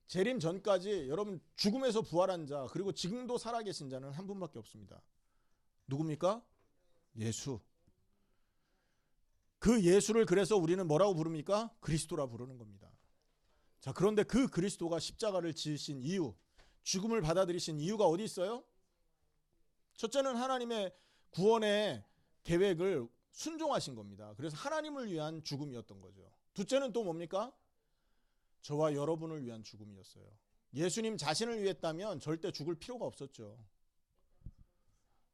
재림 전까지 여러분 죽음에서 부활한 자 그리고 지금도 살아계신 자는 한 분밖에 없습니다. 누굽니까? 예수. 그 예수를 그래서 우리는 뭐라고 부릅니까? 그리스도라 부르는 겁니다. 자, 그런데 그 그리스도가 십자가를 지으신 이유, 죽음을 받아들이신 이유가 어디 있어요? 첫째는 하나님의 구원의 계획을 순종하신 겁니다. 그래서 하나님을 위한 죽음이었던 거죠. 둘째는 또 뭡니까? 저와 여러분을 위한 죽음이었어요. 예수님 자신을 위했다면 절대 죽을 필요가 없었죠.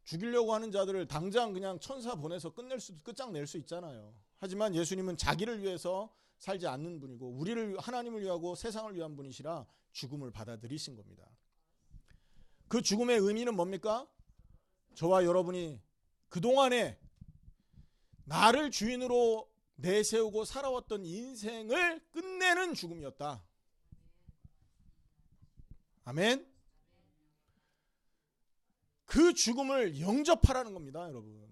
죽이려고 하는 자들을 당장 그냥 천사 보내서 끝장낼 수 있잖아요. 하지만 예수님은 자기를 위해서 살지 않는 분이고 우리를 하나님을 위하고 세상을 위한 분이시라 죽음을 받아들이신 겁니다. 그 죽음의 의미는 뭡니까? 저와 여러분이 그동안에 나를 주인으로 내세우고 살아왔던 인생을 끝내는 죽음이었다. 아멘. 그 죽음을 영접하라는 겁니다, 여러분.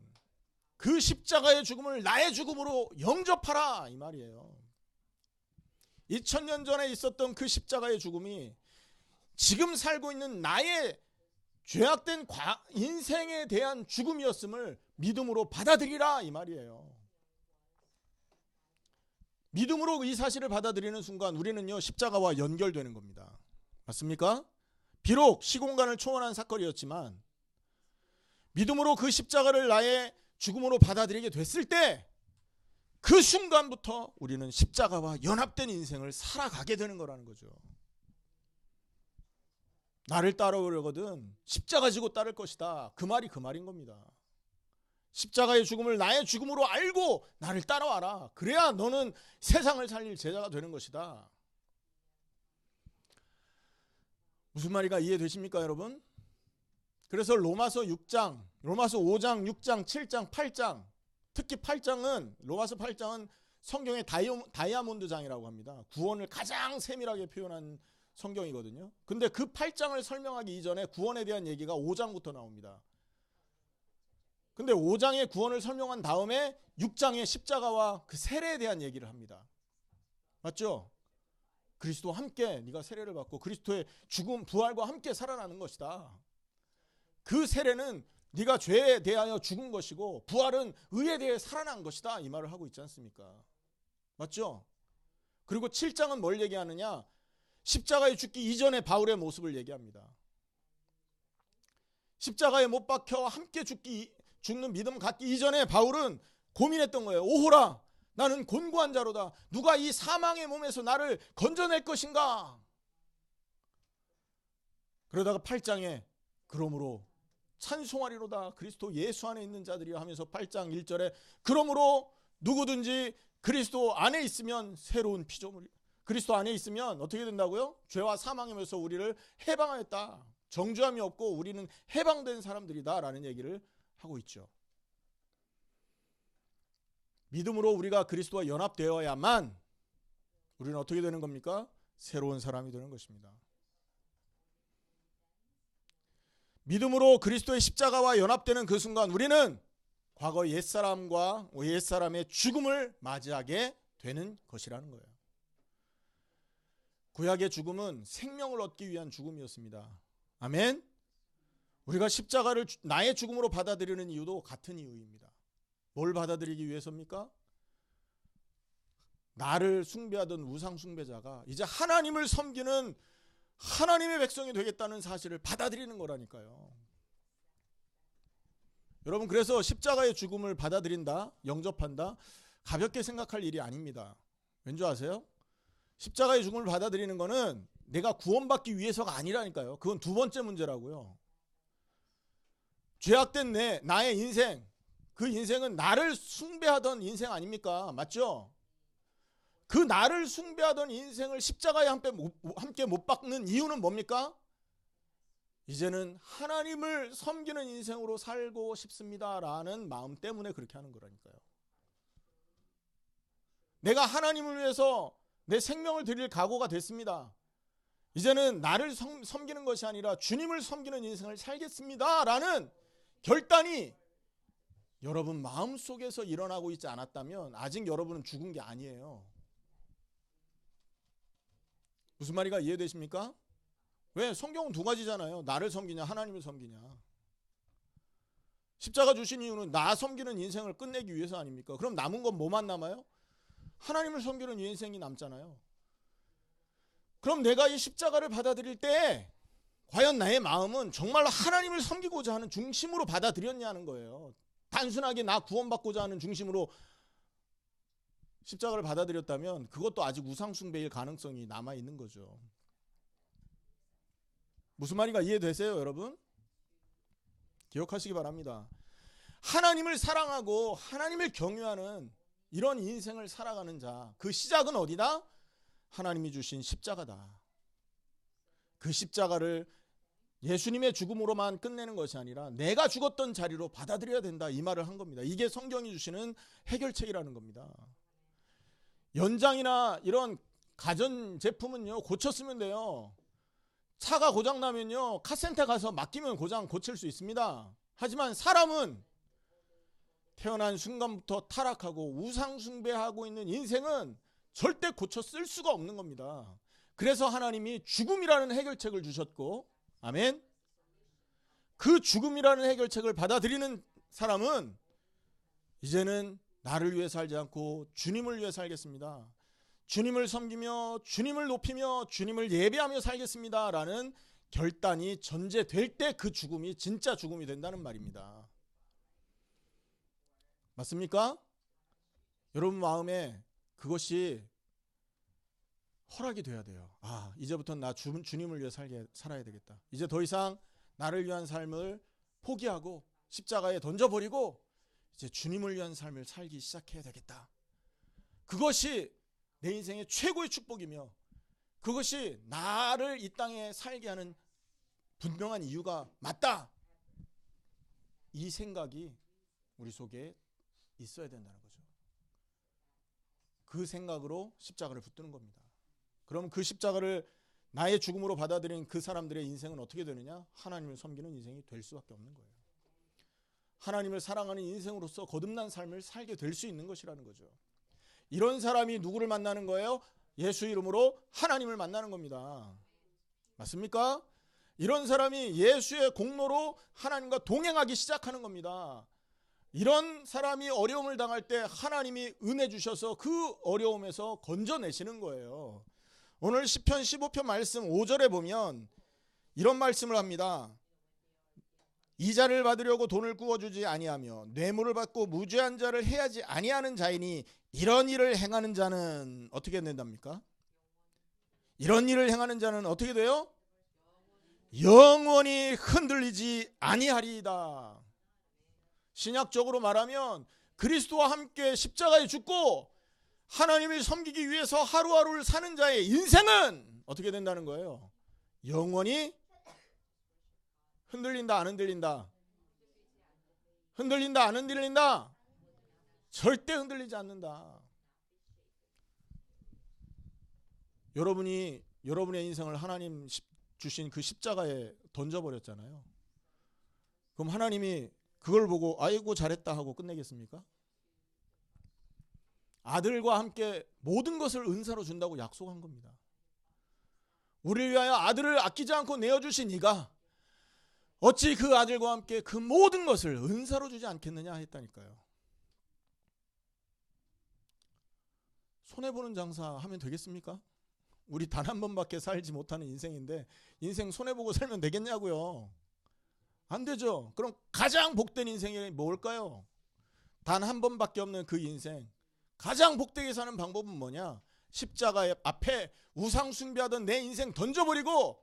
그 십자가의 죽음을 나의 죽음으로 영접하라 이 말이에요. 2000년 전에 있었던 그 십자가의 죽음이 지금 살고 있는 나의 죄악된 인생에 대한 죽음이었음을 믿음으로 받아들이라 이 말이에요. 믿음으로 이 사실을 받아들이는 순간 우리는요 십자가와 연결되는 겁니다. 맞습니까? 비록 시공간을 초월한 사건이었지만 믿음으로 그 십자가를 나의 죽음으로 받아들이게 됐을 때 그 순간부터 우리는 십자가와 연합된 인생을 살아가게 되는 거라는 거죠. 나를 따라오려거든 십자가 지고 따를 것이다. 그 말이 그 말인 겁니다. 십자가의 죽음을 나의 죽음으로 알고 나를 따라와라. 그래야 너는 세상을 살릴 제자가 되는 것이다. 무슨 말인가 이해되십니까, 여러분? 그래서 로마서 6장, 로마서 5장, 6장, 7장, 8장, 특히 8장은 로마서 8장은 성경의 다이아몬드 장이라고 합니다. 구원을 가장 세밀하게 표현한 성경이거든요. 근데 그 8장을 설명하기 이전에 구원에 대한 얘기가 5장부터 나옵니다. 근데 5장의 구원을 설명한 다음에 6장의 십자가와 그 세례에 대한 얘기를 합니다. 맞죠? 그리스도와 함께 네가 세례를 받고 그리스도의 죽음, 부활과 함께 살아나는 것이다. 그 세례는 네가 죄에 대하여 죽은 것이고 부활은 의에 대해 살아난 것이다. 이 말을 하고 있지 않습니까? 맞죠? 그리고 7장은 뭘 얘기하느냐? 십자가에 죽기 이전의 바울의 모습을 얘기합니다. 십자가에 못 박혀 함께 죽는 믿음 갖기 이전에 바울은 고민했던 거예요. 오호라, 나는 곤고한 자로다. 누가 이 사망의 몸에서 나를 건져낼 것인가? 그러다가 8장에 그러므로 찬송하리로다 그리스도 예수 안에 있는 자들이여 하면서 8장 1절에 그러므로 누구든지 그리스도 안에 있으면 새로운 피조물이, 그리스도 안에 있으면 어떻게 된다고요? 죄와 사망에서 우리를 해방하였다. 정죄함이 없고 우리는 해방된 사람들이다 라는 얘기를 하고 있죠. 믿음으로 우리가 그리스도와 연합되어야만 우리는 어떻게 되는 겁니까? 새로운 사람이 되는 것입니다. 믿음으로 그리스도의 십자가와 연합되는 그 순간 우리는 과거 옛사람과 옛사람의 죽음을 맞이하게 되는 것이라는 거예요. 구약의 죽음은 생명을 얻기 위한 죽음이었습니다. 아멘. 우리가 십자가를 나의 죽음으로 받아들이는 이유도 같은 이유입니다. 뭘 받아들이기 위해서입니까? 나를 숭배하던 우상 숭배자가 이제 하나님을 섬기는 하나님의 백성이 되겠다는 사실을 받아들이는 거라니까요. 여러분, 그래서 십자가의 죽음을 받아들인다, 영접한다, 가볍게 생각할 일이 아닙니다. 왠지 아세요? 십자가의 죽음을 받아들이는 거는 내가 구원받기 위해서가 아니라니까요. 그건 두 번째 문제라고요. 죄악된 나의 인생, 그 인생은 나를 숭배하던 인생 아닙니까? 맞죠? 그 나를 숭배하던 인생을 십자가에 함께 못 박는 이유는 뭡니까? 이제는 하나님을 섬기는 인생으로 살고 싶습니다라는 마음 때문에 그렇게 하는 거라니까요. 내가 하나님을 위해서 내 생명을 드릴 각오가 됐습니다. 이제는 나를 섬기는 것이 아니라 주님을 섬기는 인생을 살겠습니다라는 결단이 여러분 마음속에서 일어나고 있지 않았다면 아직 여러분은 죽은 게 아니에요. 무슨 말인가 이해되십니까? 왜? 성경은 두 가지잖아요. 나를 섬기냐 하나님을 섬기냐. 십자가 주신 이유는 나 섬기는 인생을 끝내기 위해서 아닙니까? 그럼 남은 건 뭐만 남아요? 하나님을 섬기는 인생이 남잖아요. 그럼 내가 이 십자가를 받아들일 때 과연 나의 마음은 정말로 하나님을 섬기고자 하는 중심으로 받아들였냐는 거예요. 단순하게 나 구원받고자 하는 중심으로 십자가를 받아들였다면 그것도 아직 우상숭배일 가능성이 남아있는 거죠. 무슨 말인가 이해되세요, 여러분? 기억하시기 바랍니다. 하나님을 사랑하고 하나님을 경유하는 이런 인생을 살아가는 자, 그 시작은 어디다? 하나님이 주신 십자가다. 그 십자가를 예수님의 죽음으로만 끝내는 것이 아니라 내가 죽었던 자리로 받아들여야 된다, 이 말을 한 겁니다. 이게 성경이 주시는 해결책이라는 겁니다. 연장이나 이런 가전제품은요 고쳐 쓰면 돼요. 차가 고장나면요 카센터 가서 맡기면 고칠 수 있습니다. 하지만 사람은 태어난 순간부터 타락하고 우상숭배하고 있는 인생은 절대 고쳐 쓸 수가 없는 겁니다. 그래서 하나님이 죽음이라는 해결책을 주셨고, 아멘. 그 죽음이라는 해결책을 받아들이는 사람은 이제는 나를 위해 살지 않고 주님을 위해 살겠습니다. 주님을 섬기며 주님을 높이며 주님을 예배하며 살겠습니다 라는 결단이 전제될 때 그 죽음이 진짜 죽음이 된다는 말입니다. 맞습니까? 여러분 마음에 그것이 허락이 돼야 돼요. 아, 이제부터는 나 주님을 위해 살아야 되겠다. 이제 더 이상 나를 위한 삶을 포기하고 십자가에 던져버리고 이제 주님을 위한 삶을 살기 시작해야 되겠다. 그것이 내 인생의 최고의 축복이며 그것이 나를 이 땅에 살게 하는 분명한 이유가 맞다. 이 생각이 우리 속에 있어야 된다는 거죠. 그 생각으로 십자가를 붙드는 겁니다. 그럼 그 십자가를 나의 죽음으로 받아들인 그 사람들의 인생은 어떻게 되느냐? 하나님을 섬기는 인생이 될 수밖에 없는 거예요. 하나님을 사랑하는 인생으로서 거듭난 삶을 살게 될 수 있는 것이라는 거죠. 이런 사람이 누구를 만나는 거예요? 예수 이름으로 하나님을 만나는 겁니다. 맞습니까? 이런 사람이 예수의 공로로 하나님과 동행하기 시작하는 겁니다. 이런 사람이 어려움을 당할 때 하나님이 은혜 주셔서 그 어려움에서 건져내시는 거예요. 오늘 시편 15편 말씀 5절에 보면 이런 말씀을 합니다. 이자를 받으려고 돈을 구워주지 아니하며 뇌물을 받고 무죄한 자를 해하지 아니하는 자이니 이런 일을 행하는 자는 어떻게 된답니까? 이런 일을 행하는 자는 어떻게 돼요? 영원히 흔들리지 아니하리이다. 신약적으로 말하면 그리스도와 함께 십자가에 죽고 하나님을 섬기기 위해서 하루하루를 사는 자의 인생은 어떻게 된다는 거예요? 영원히 흔들린다 안 흔들린다? 흔들린다 안 흔들린다? 절대 흔들리지 않는다. 여러분이 여러분의 인생을 하나님 주신 그 십자가에 던져버렸잖아요. 그럼 하나님이 그걸 보고 아이고 잘했다 하고 끝내겠습니까? 아들과 함께 모든 것을 은사로 준다고 약속한 겁니다. 우리를 위하여 아들을 아끼지 않고 내어주신 이가 어찌 그 아들과 함께 그 모든 것을 은사로 주지 않겠느냐 했다니까요. 손해보는 장사 하면 되겠습니까? 우리 단 한 번밖에 살지 못하는 인생인데 인생 손해보고 살면 되겠냐고요. 안 되죠. 그럼 가장 복된 인생이 뭘까요? 단 한 번밖에 없는 그 인생, 가장 복되게 사는 방법은 뭐냐? 십자가 앞에 우상 숭배하던 내 인생 던져버리고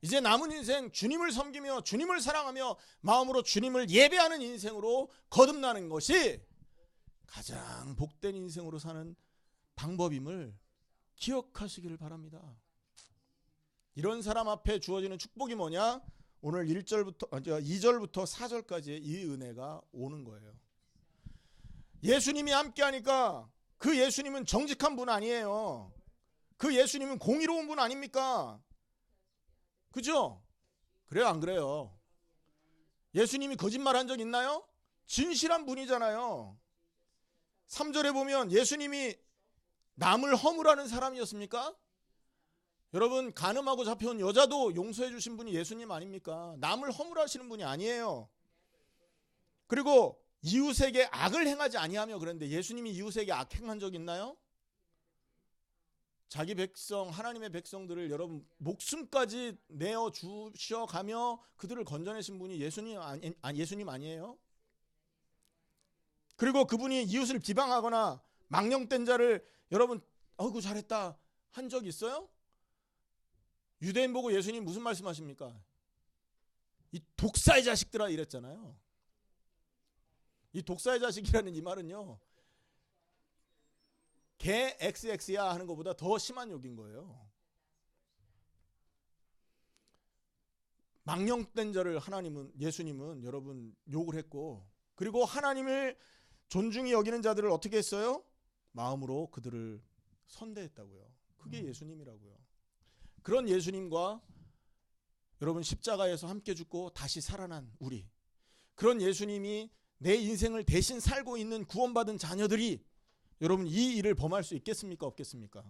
이제 남은 인생 주님을 섬기며 주님을 사랑하며 마음으로 주님을 예배하는 인생으로 거듭나는 것이 가장 복된 인생으로 사는 방법임을 기억하시기를 바랍니다. 이런 사람 앞에 주어지는 축복이 뭐냐? 오늘 2절부터 4절까지의 이 은혜가 오는 거예요. 예수님이 함께하니까 그 예수님은 정직한 분 아니에요. 그 예수님은 공의로운 분 아닙니까? 그죠? 그래요 안 그래요? 예수님이 거짓말한 적 있나요? 진실한 분이잖아요. 3절에 보면 예수님이 남을 허물하는 사람이었습니까? 여러분 간음하고 잡혀온 여자도 용서해 주신 분이 예수님 아닙니까? 남을 허물하시는 분이 아니에요. 그리고 이웃에게 악을 행하지 아니하며 그랬는데 예수님이 이웃에게 악 행한 적 있나요? 자기 백성 하나님의 백성들을 여러분 목숨까지 내어 주셔가며 그들을 건져내신 분이 예수님 아니에요? 그리고 그분이 이웃을 비방하거나 망령된 자를 여러분 어이구 잘했다 한 적 있어요? 유대인 보고 예수님 무슨 말씀하십니까? 이 독사의 자식들아 이랬잖아요. 이 독사의 자식이라는 이 말은요 개 XX야 하는 것보다 더 심한 욕인 거예요. 망령된 자를 예수님은 여러분 욕을 했고 그리고 하나님을 존중히 여기는 자들을 어떻게 했어요? 마음으로 그들을 선대했다고요. 그게 예수님이라고요. 그런 예수님과 여러분 십자가에서 함께 죽고 다시 살아난 우리, 그런 예수님이 내 인생을 대신 살고 있는 구원받은 자녀들이 여러분 이 일을 범할 수 있겠습니까? 없겠습니까?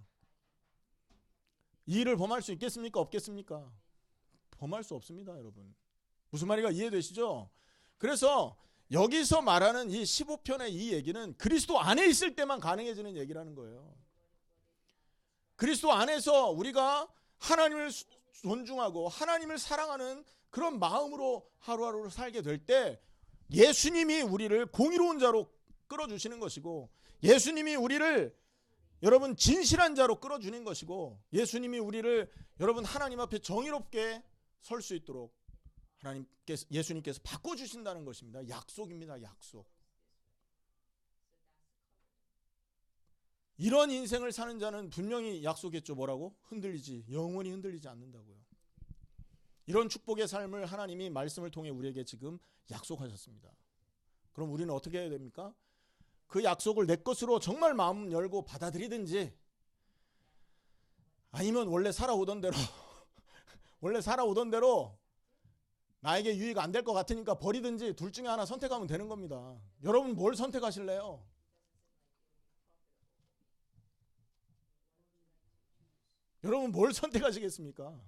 이 일을 범할 수 있겠습니까? 없겠습니까? 범할 수 없습니다, 여러분. 무슨 말인가 이해되시죠? 그래서 여기서 말하는 이 15편의 이 얘기는 그리스도 안에 있을 때만 가능해지는 얘기라는 거예요. 그리스도 안에서 우리가 하나님을 존중하고 하나님을 사랑하는 그런 마음으로 하루하루를 살게 될 때 예수님이 우리를 공의로운 자로 끌어주시는 것이고 예수님이 우리를 여러분 진실한 자로 끌어주는 것이고 예수님이 우리를 여러분 하나님 앞에 정의롭게 설 수 있도록 예수님께서 바꿔주신다는 것입니다. 약속입니다. 약속. 이런 인생을 사는 자는 분명히 약속했죠. 뭐라고? 영원히 흔들리지 않는다고요. 이런 축복의 삶을 하나님이 말씀을 통해 우리에게 지금 약속하셨습니다. 그럼 우리는 어떻게 해야 됩니까? 그 약속을 내 것으로 정말 마음 열고 받아들이든지 아니면 원래 살아오던 대로 나에게 유익 안 될 것 같으니까 버리든지 둘 중에 하나 선택하면 되는 겁니다. 여러분 뭘 선택하실래요? 여러분 뭘 선택하시겠습니까?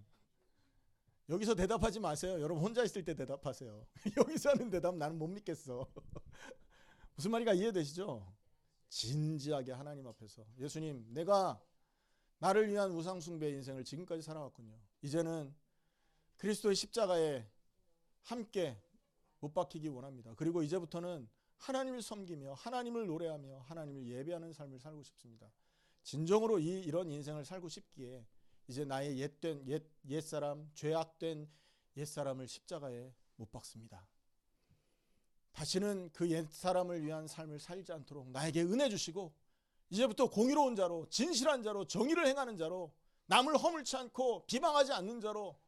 여기서 대답하지 마세요. 여러분 혼자 있을 때 대답하세요. 여기서 하는 대답 나는 못 믿겠어. 무슨 말인가 이해되시죠? 진지하게 하나님 앞에서 예수님 내가 나를 위한 우상숭배의 인생을 지금까지 살아왔군요. 이제는 그리스도의 십자가에 함께 못 박히기 원합니다. 그리고 이제부터는 하나님을 섬기며 하나님을 노래하며 하나님을 예배하는 삶을 살고 싶습니다. 진정으로 이런 인생을 살고 싶기에 이제 나의 옛사람, 죄악된 옛사람을 십자가에 못 박습니다. 다시는 그 옛사람을 위한 삶을 살지 않도록 나에게 은혜 주시고 이제부터 공의로운 자로, 진실한 자로, 정의를 행하는 자로, 남을 허물지 않고 비방하지 않는 자로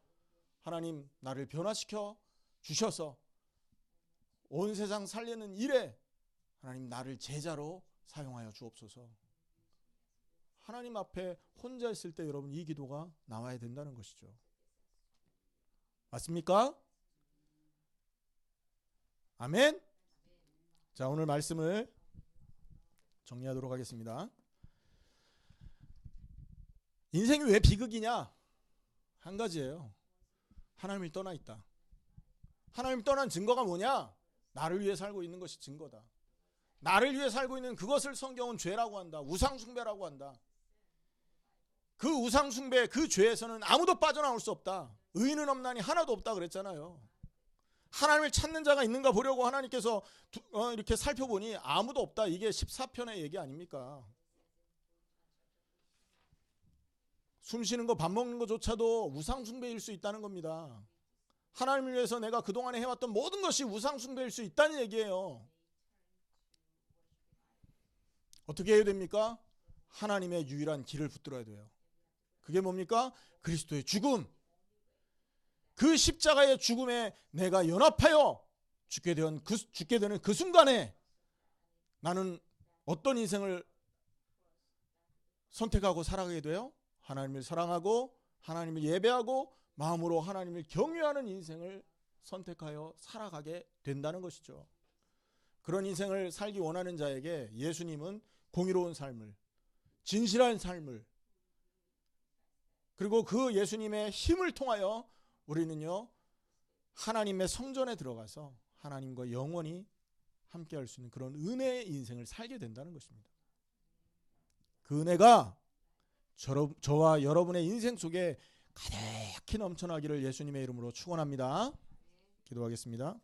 하나님 나를 변화시켜 주셔서 온 세상 살리는 일에 하나님 나를 제자로 사용하여 주옵소서. 하나님 앞에 혼자 있을 때 여러분 이 기도가 나와야 된다는 것이죠. 맞습니까? 아멘. 자, 오늘 말씀을 정리하도록 하겠습니다. 인생이 왜 비극이냐? 한 가지예요. 하나님을 떠나 있다. 하나님을 떠난 증거가 뭐냐? 나를 위해 살고 있는 것이 증거다. 나를 위해 살고 있는 그것을 성경은 죄라고 한다. 우상숭배라고 한다. 그 우상숭배, 그 죄에서는 아무도 빠져나올 수 없다. 의인은 없나니 하나도 없다 그랬잖아요. 하나님을 찾는 자가 있는가 보려고 하나님께서 이렇게 살펴보니 아무도 없다. 이게 14편의 얘기 아닙니까? 숨 쉬는 거, 밥 먹는 것조차도 우상숭배일 수 있다는 겁니다. 하나님을 위해서 내가 그동안에 해왔던 모든 것이 우상숭배일 수 있다는 얘기예요. 어떻게 해야 됩니까? 하나님의 유일한 길을 붙들어야 돼요. 그게 뭡니까? 그리스도의 죽음. 그 십자가의 죽음에 내가 연합하여 죽게 되는 그 순간에 나는 어떤 인생을 선택하고 살아가게 돼요? 하나님을 사랑하고 하나님을 예배하고 마음으로 하나님을 경외하는 인생을 선택하여 살아가게 된다는 것이죠. 그런 인생을 살기 원하는 자에게 예수님은 공의로운 삶을, 진실한 삶을, 그리고 그 예수님의 힘을 통하여 우리는요 하나님의 성전에 들어가서 하나님과 영원히 함께할 수 있는 그런 은혜의 인생을 살게 된다는 것입니다. 그 은혜가 저와 여러분의 인생 속에 가득히 넘쳐나기를 예수님의 이름으로 축원합니다. 기도하겠습니다.